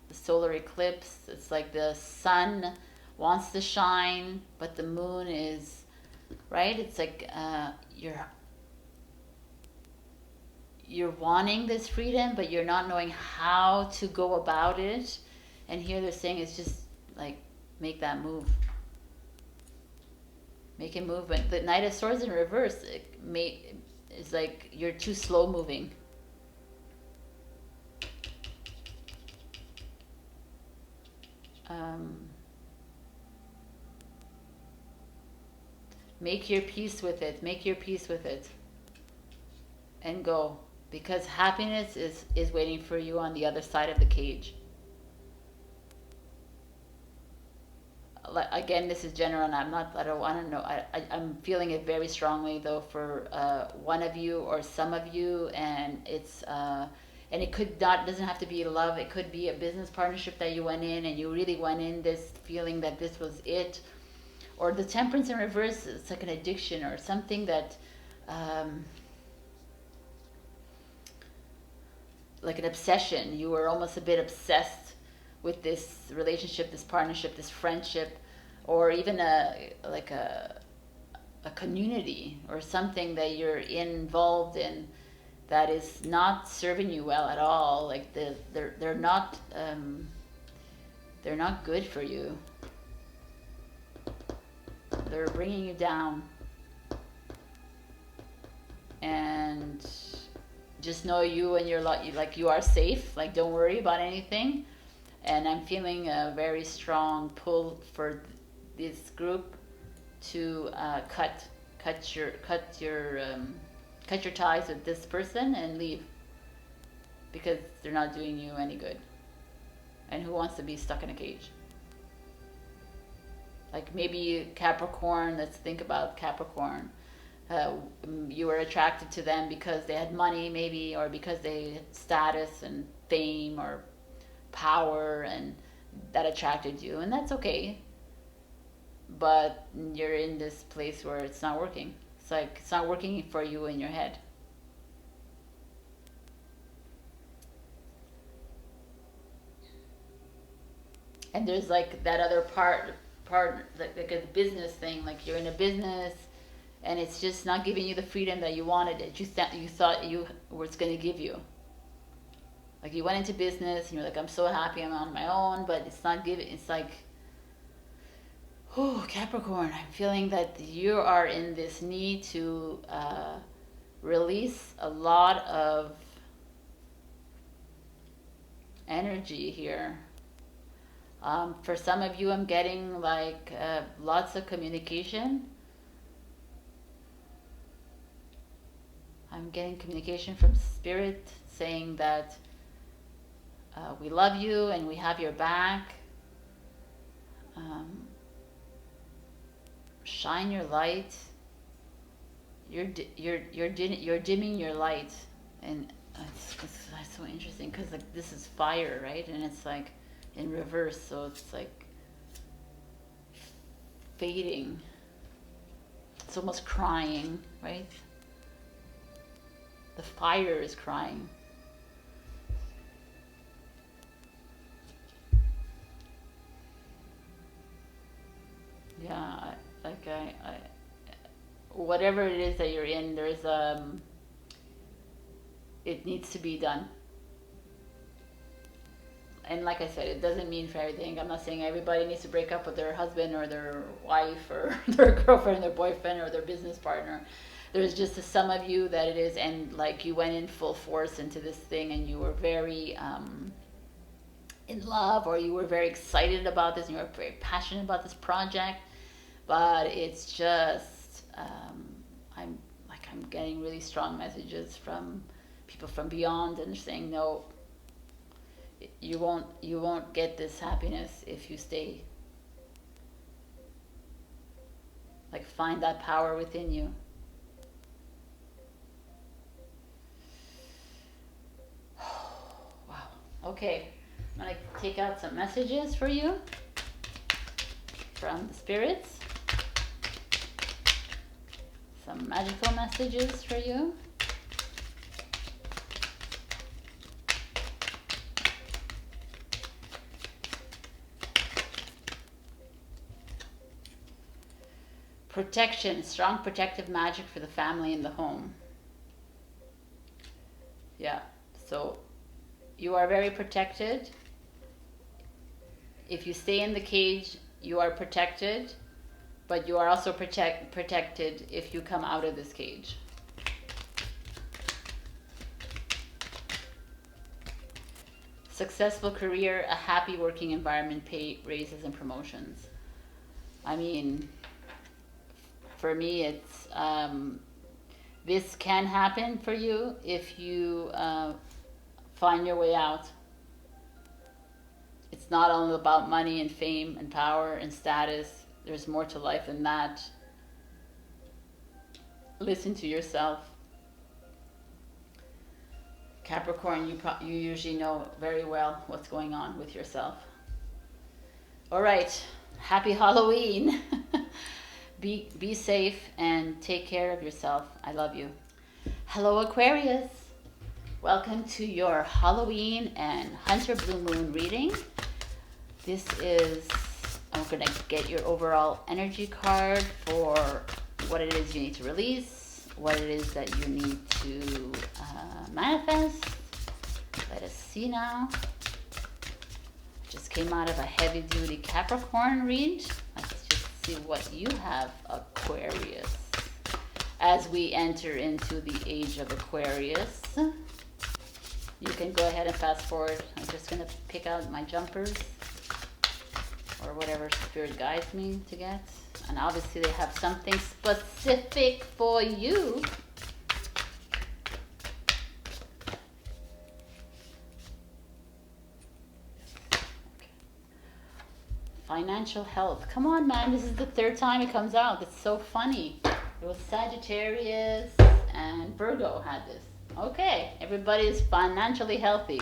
The solar eclipse, it's like the sun wants to shine, but the moon is, right? It's like you're wanting this freedom, but you're not knowing how to go about it. And here they're saying it's just like, make that move. Make a movement. The Knight of Swords in reverse is like you're too slow moving. Make your peace with it. Make your peace with it. And go. Because happiness is waiting for you on the other side of the cage. Again, this is general, and I don't know. I'm feeling it very strongly though for one of you or some of you, and it's and it doesn't have to be love. It could be a business partnership that you went in, and you really went in this feeling that this was it, or the Temperance in reverse. It's like an addiction or something that, like an obsession. You were almost a bit obsessed with this relationship, this partnership, this friendship, or even a community or something that you're involved in that is not serving you well at all. Like they're not good for you. They're bringing you down, and just know you and your like you are safe. Like, don't worry about anything. And I'm feeling a very strong pull for this group to cut your ties with this person and leave, because they're not doing you any good. And who wants to be stuck in a cage? Like maybe Capricorn. Let's think about Capricorn. You were attracted to them because they had money, maybe, or because they had status and fame or power, and that attracted you, and that's okay. But you're in this place where it's not working. It's like it's not working for you in your head. And there's like that other part like a business thing. Like you're in a business, and it's just not giving you the freedom that you wanted it. You thought you was going to give you. Like you went into business and you're like, I'm so happy I'm on my own, but it's not giving. It's like, oh, Capricorn, I'm feeling that you are in this need to release a lot of energy here. For some of you, I'm getting like lots of communication. I'm getting communication from Spirit saying that we love you and we have your back. Shine your light. You're dimming your light, and it's so interesting because like this is fire, right? And it's like in reverse, so it's like fading. It's almost crying, right? The fire is crying. Yeah, I whatever it is that you're in, there's it needs to be done. And like I said, it doesn't mean for everything. I'm not saying everybody needs to break up with their husband or their wife or their girlfriend, their boyfriend, or their business partner. There's just some of you that it is, and like you went in full force into this thing, and you were very in love, or you were very excited about this, and you were very passionate about this project. But it's just I'm I'm getting really strong messages from people from beyond, and they're saying, no, you won't get this happiness if you stay. Like, find that power within you. Wow. Okay, I'm gonna take out some messages for you from the spirits. Some magical messages for you. Protection, strong protective magic for the family and the home. Yeah, so you are very protected. If you stay in the cage, you are protected, but you are also protected if you come out of this cage. Successful career, a happy working environment, pay raises and promotions. I mean, for me, it's this can happen for you if you find your way out. It's not only about money and fame and power and status. There's more to life than that. Listen to yourself. Capricorn, you usually know very well what's going on with yourself. All right, happy Halloween. Be safe and take care of yourself. I love you. Hello, Aquarius. Welcome to your Halloween and Hunter Blue Moon reading. This is, I'm going to get your overall energy card for what it is you need to release, what it is that you need to manifest. Let us see now. Just came out of a heavy duty Capricorn read. Let's just see what you have, Aquarius, as we enter into the age of Aquarius. You can go ahead and fast forward. I'm just going to pick out my jumpers or whatever spirit guides me to get. And obviously they have something specific for you. Financial health. Come on, man. This is the third time it comes out. It's so funny. It was Sagittarius and Virgo had this. Okay, everybody is financially healthy.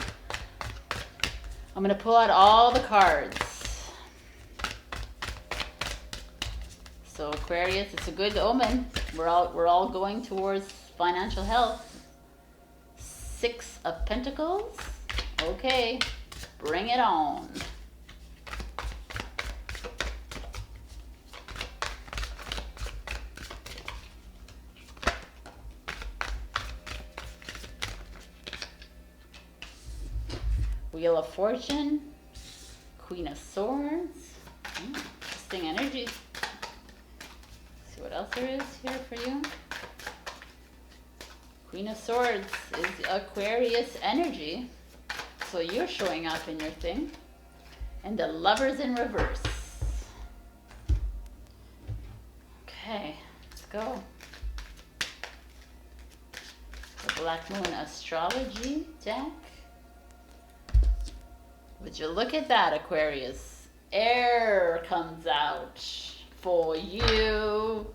I'm going to pull out all the cards. So Aquarius, it's a good omen. We're all going towards financial health. 6 of Pentacles. Okay, bring it on. Wheel of Fortune, Queen of Swords. Interesting energy. See what else there is here for you. Queen of Swords is Aquarius energy. So you're showing up in your thing. And the Lovers in reverse. Okay, let's go. The Black Moon Astrology deck. Would you look at that, Aquarius? Air comes out for you.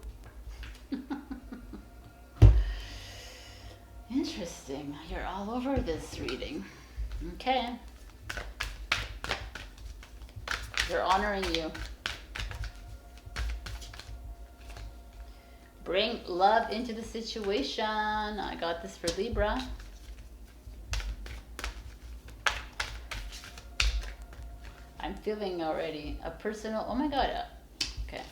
Interesting. You're all over this reading. Okay. They're honoring you. Bring love into the situation. I got this for Libra. I'm feeling already a personal, oh my God. Okay.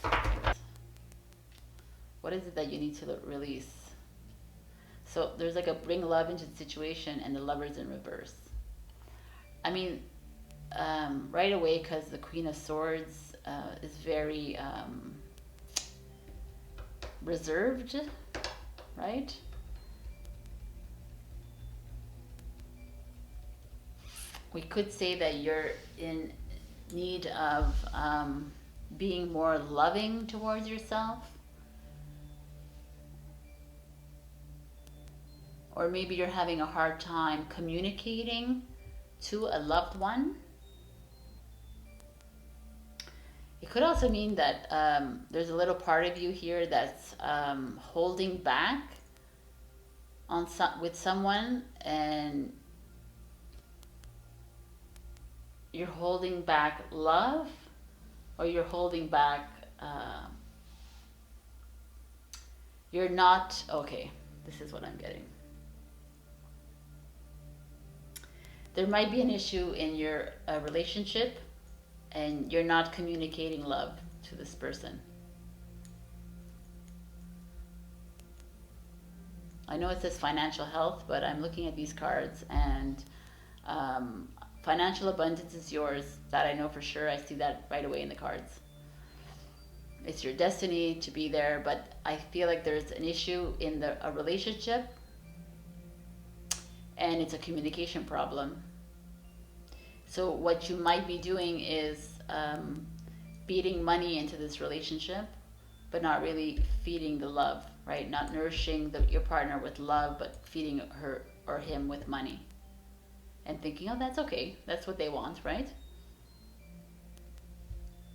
What is it that you need to release? So there's like a bring love into the situation and the Lovers in reverse. I mean, right away, because the Queen of Swords is very reserved, right? We could say that you're in need of being more loving towards yourself. or maybe you're having a hard time communicating to a loved one. It could also mean that there's a little part of you here that's holding back on with someone, and you're holding back love, or you're holding back, you're not, okay, this is what I'm getting. There might be an issue in your relationship, and you're not communicating love to this person. I know it says financial health, but I'm looking at these cards, and financial abundance is yours. That I know for sure. I see that right away in the cards. It's your destiny to be there, but I feel like there's an issue in a relationship, and it's a communication problem. So what you might be doing is feeding money into this relationship, but not really feeding the love, right? Not nourishing your partner with love, but feeding her or him with money. And thinking, oh, that's okay. That's what they want, right?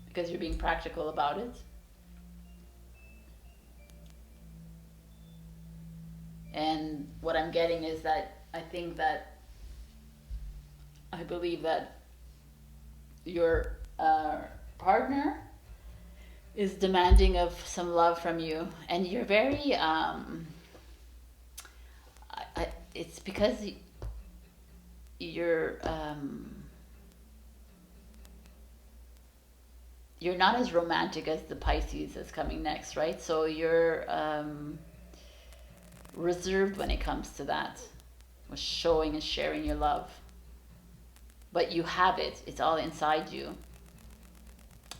Because you're being practical about it. And what I'm getting is that I believe that your partner is demanding of some love from you, and you're very it's because you're not as romantic as the Pisces that's coming next, right? So you're reserved when it comes to that, with showing and sharing your love. But you have it. It's all inside you.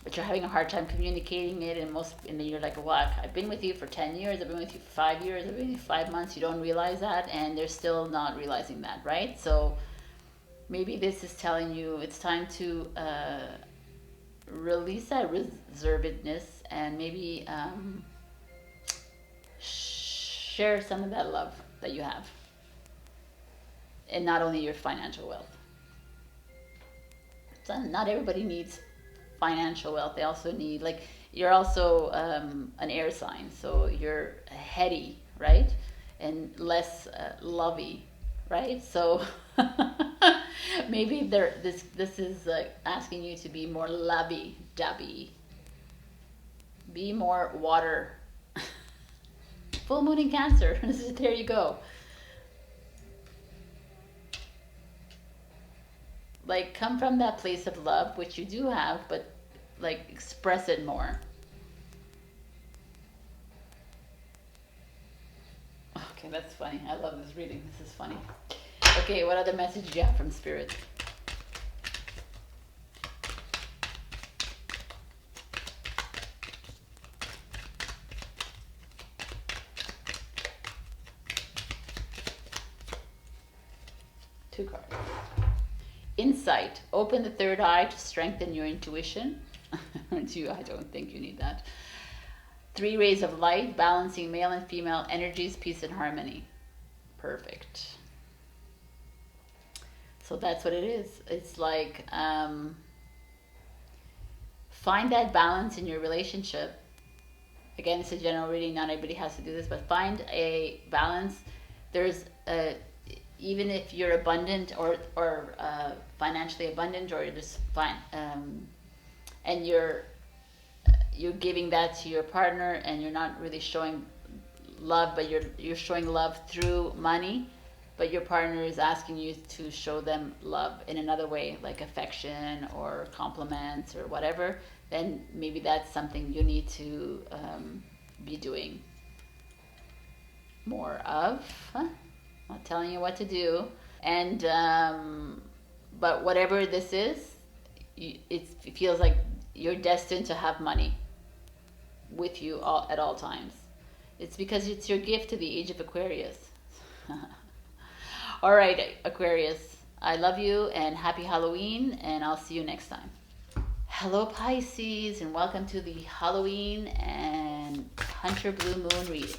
But you're having a hard time communicating it, and then you're like, well, I've been with you for 10 years, I've been with you for 5 years, I've been with you 5 months, you don't realize that, and they're still not realizing that, right? So maybe this is telling you it's time to release that reservedness, and maybe share some of that love that you have. And not only your financial wealth. So not everybody needs financial wealth. They also need, like, you're also an air sign, so you're heady, right? And less lovey, right? So maybe this is asking you to be more lovey-dovey. Be more water. Full moon in Cancer. There you go. Like, come from that place of love, which you do have, but like express it more. Okay, that's funny. I love this reading. This is funny. Okay, what other message do you have from Spirit? Two cards. Insight. Open the third eye to strengthen your intuition. I don't think you need that. 3 rays of light, balancing male and female energies, peace and harmony. Perfect. So that's what it is. It's like, find that balance in your relationship. Again, it's a general reading. Not everybody has to do this, but find a balance. There's even if you're abundant or financially abundant, or you're just fine, and you're giving that to your partner, and you're not really showing love, but you're showing love through money, but your partner is asking you to show them love in another way, like affection or compliments or whatever, then maybe that's something you need to be doing more of. Not telling you what to do. And but whatever this is, it feels like you're destined to have money with you at all times. It's because it's your gift to the age of Aquarius. All right, Aquarius, I love you and happy Halloween, and I'll see you next time. Hello, Pisces, and welcome to the Halloween and Hunter Blue Moon reading.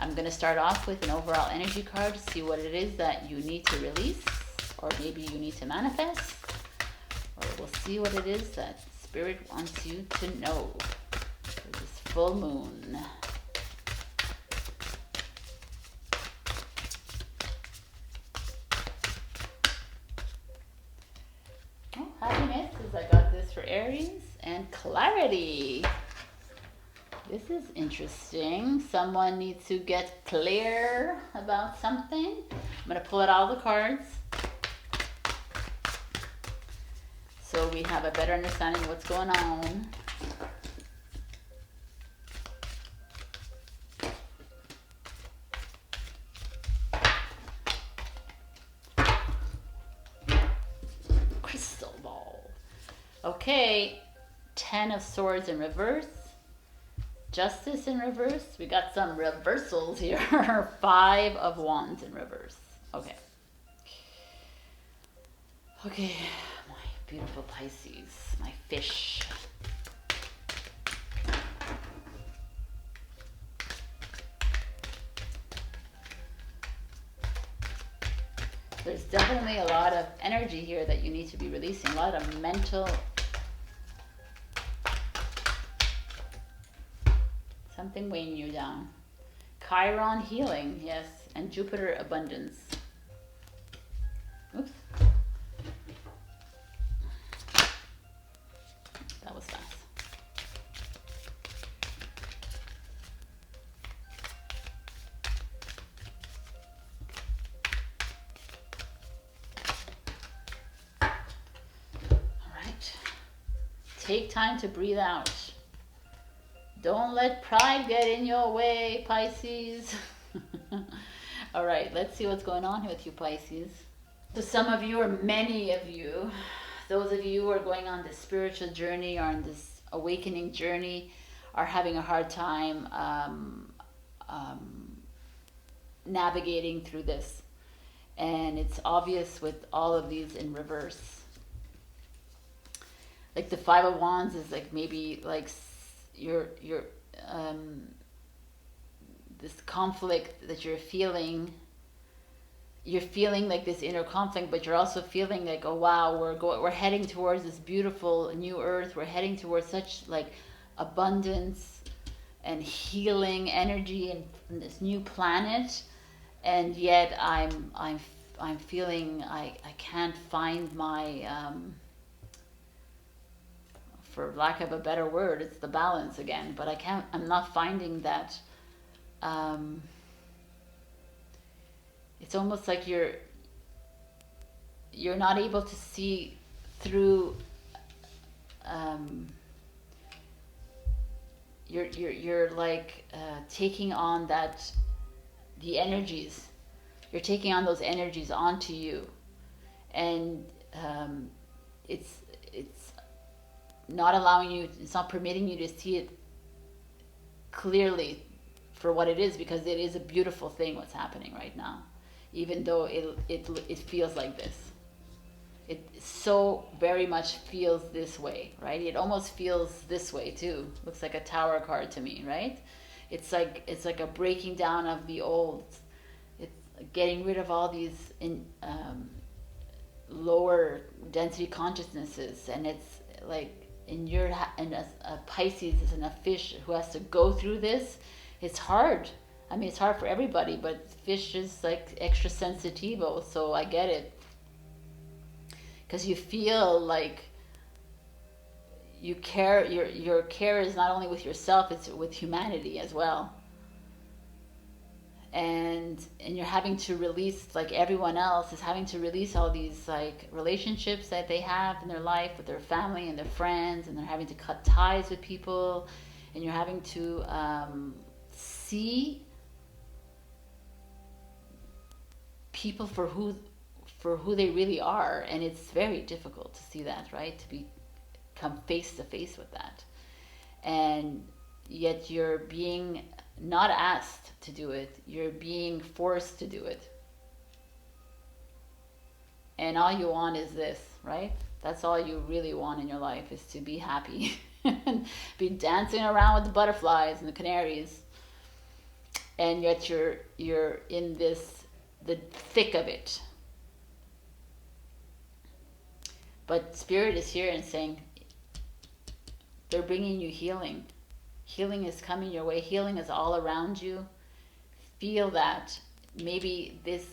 I'm going to start off with an overall energy card to see what it is that you need to release, or maybe you need to manifest, or we'll see what it is that Spirit wants you to know for this full moon. Oh, happiness, as I got this for Aries, and clarity. This is interesting. Someone needs to get clear about something. I'm going to pull out all the cards so we have a better understanding of what's going on. Crystal ball. Okay, 10 of Swords in reverse. Justice in reverse. We got some reversals here. 5 of Wands in reverse. Okay. Okay, my beautiful Pisces, my fish. There's definitely a lot of energy here that you need to be releasing. A lot of mental... something weighing you down. Chiron healing, yes, and Jupiter abundance. Oops. That was fast. All right. Take time to breathe out. Don't let pride get in your way, Pisces. All right, let's see what's going on here with you, Pisces. So some of you, or many of you, those of you who are going on this spiritual journey or on this awakening journey, are having a hard time navigating through this. And it's obvious with all of these in reverse. Like the 5 of Wands is like maybe like your this conflict that you're feeling like this inner conflict, but you're also feeling like, oh wow, we're heading towards this beautiful new earth. We're heading towards such like abundance and healing energy and this new planet, and yet I'm feeling I can't find my for lack of a better word, it's the balance again, but I'm not finding that. It's almost like you're not able to see through, you're like taking on the energies, you're taking on those energies onto you, and it's not allowing you, it's not permitting you to see it clearly for what it is, because it is a beautiful thing what's happening right now, even though it feels like this. It so very much feels this way, right? It almost feels this way too. Looks like a Tower card to me, right? It's like a breaking down of the old. It's getting rid of all these lower density consciousnesses, and it's like and as a Pisces and a fish who has to go through this, it's hard. I mean, it's hard for everybody, but fish is like extra sensitivo, so I get it. Because you feel like you care, your care is not only with yourself, it's with humanity as well. And you're having to release, like everyone else is having to release all these like relationships that they have in their life with their family and their friends, and they're having to cut ties with people, and you're having to see people for who they really are, and it's very difficult to see that, right? To come face to face with that, and yet you're being not asked to do it, you're being forced to do it, and all you want is this, right? That's all you really want in your life, is to be happy and be dancing around with the butterflies and the canaries. and yet you're in the thick of it. But Spirit is here and saying they're bringing you healing. Healing is coming your way. Healing is all around you. Feel that. Maybe this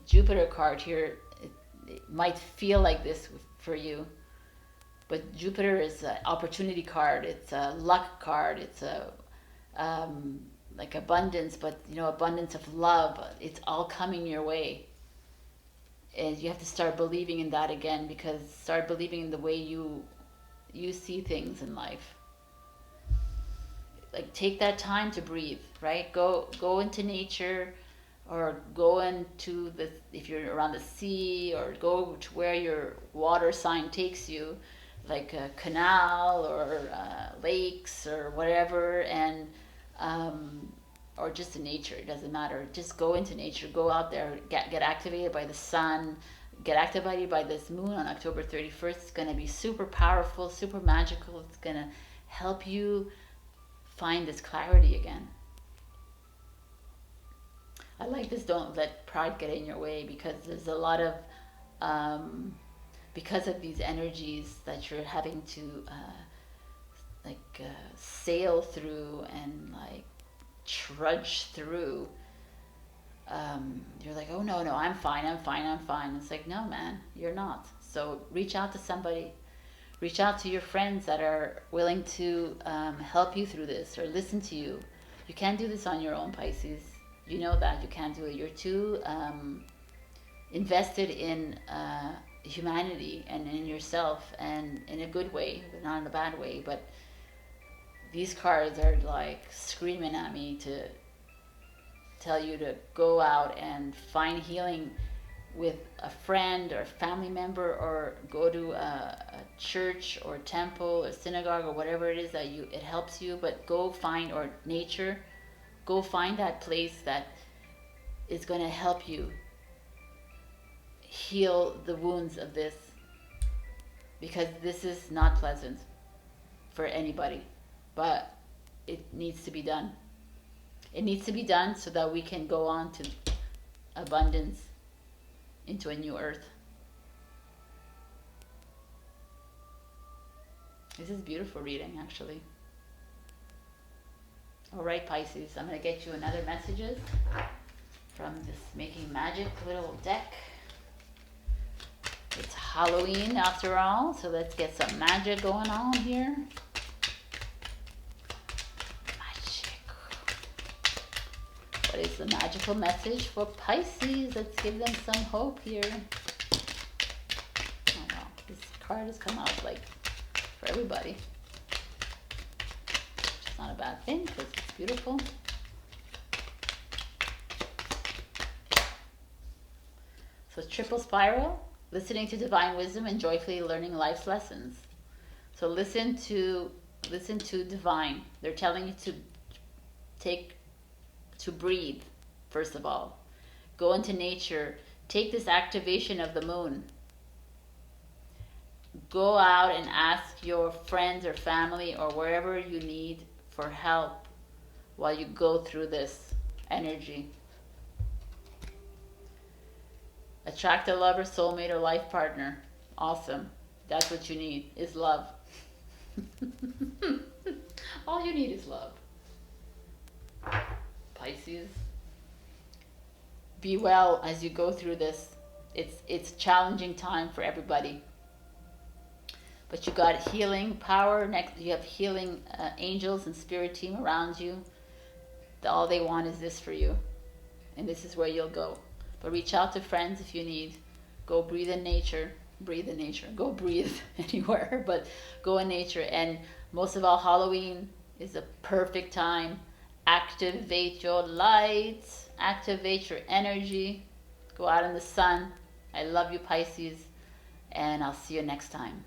Jupiter card here, it might feel like this for you. But Jupiter is an opportunity card. It's a luck card. It's a like abundance, but abundance of love. It's all coming your way. And you have to start believing in that again, because start believing in the way you see things in life. Like, take that time to breathe, right? Go into nature, or go into if you're around the sea, or go to where your water sign takes you, like a canal or lakes or whatever, and or just in nature. It doesn't matter. Just go into nature. Go out there. Get activated by the sun. Get activated by this moon on October 31st. It's going to be super powerful, super magical. It's going to help you find this clarity again. I like this. Don't let pride get in your way, because there's a lot of because of these energies that you're having to sail through and trudge through. You're like, oh no, I'm fine. It's like, no, man, you're not. So reach out to somebody. Reach out to your friends that are willing to help you through this, or listen to you. You can't do this on your own, Pisces. You know that. You can't do it. You're too invested in humanity and in yourself, and in a good way, but not in a bad way. But these cards are screaming at me to tell you to go out and find healing with a friend or family member, or go to a church or temple or synagogue or whatever it is that it helps you. But go find, or nature, go find that place that is going to help you heal the wounds of this, because this is not pleasant for anybody, but it needs to be done. It needs to be done so that we can go on to abundance, into a new earth. This is beautiful reading, actually. All right, Pisces, I'm going to get you another messages from this Making Magic little deck. It's Halloween after all, so let's get some magic going on here. What is the magical message for Pisces? Let's give them some hope here. Oh no, this card has come out for everybody. It's not a bad thing, because it's beautiful. So triple spiral, listening to divine wisdom and joyfully learning life's lessons. So listen to divine. They're telling you to breathe, first of all. Go into nature. Take this activation of the moon. Go out and ask your friends or family or wherever you need for help while you go through this energy. Attract a lover, soulmate, or life partner. Awesome. That's what you need, is love. All you need is love. Pisces, be well as you go through this. It's a challenging time for everybody, but you got healing power. Next, you have healing angels and spirit team around you. All they want is this for you, and this is where you'll go. But reach out to friends if you need. Go breathe in nature. Go breathe anywhere, but go in nature. And most of all, Halloween is a perfect time. Activate your lights, activate your energy, go out in the sun. I love you, Pisces, and I'll see you next time.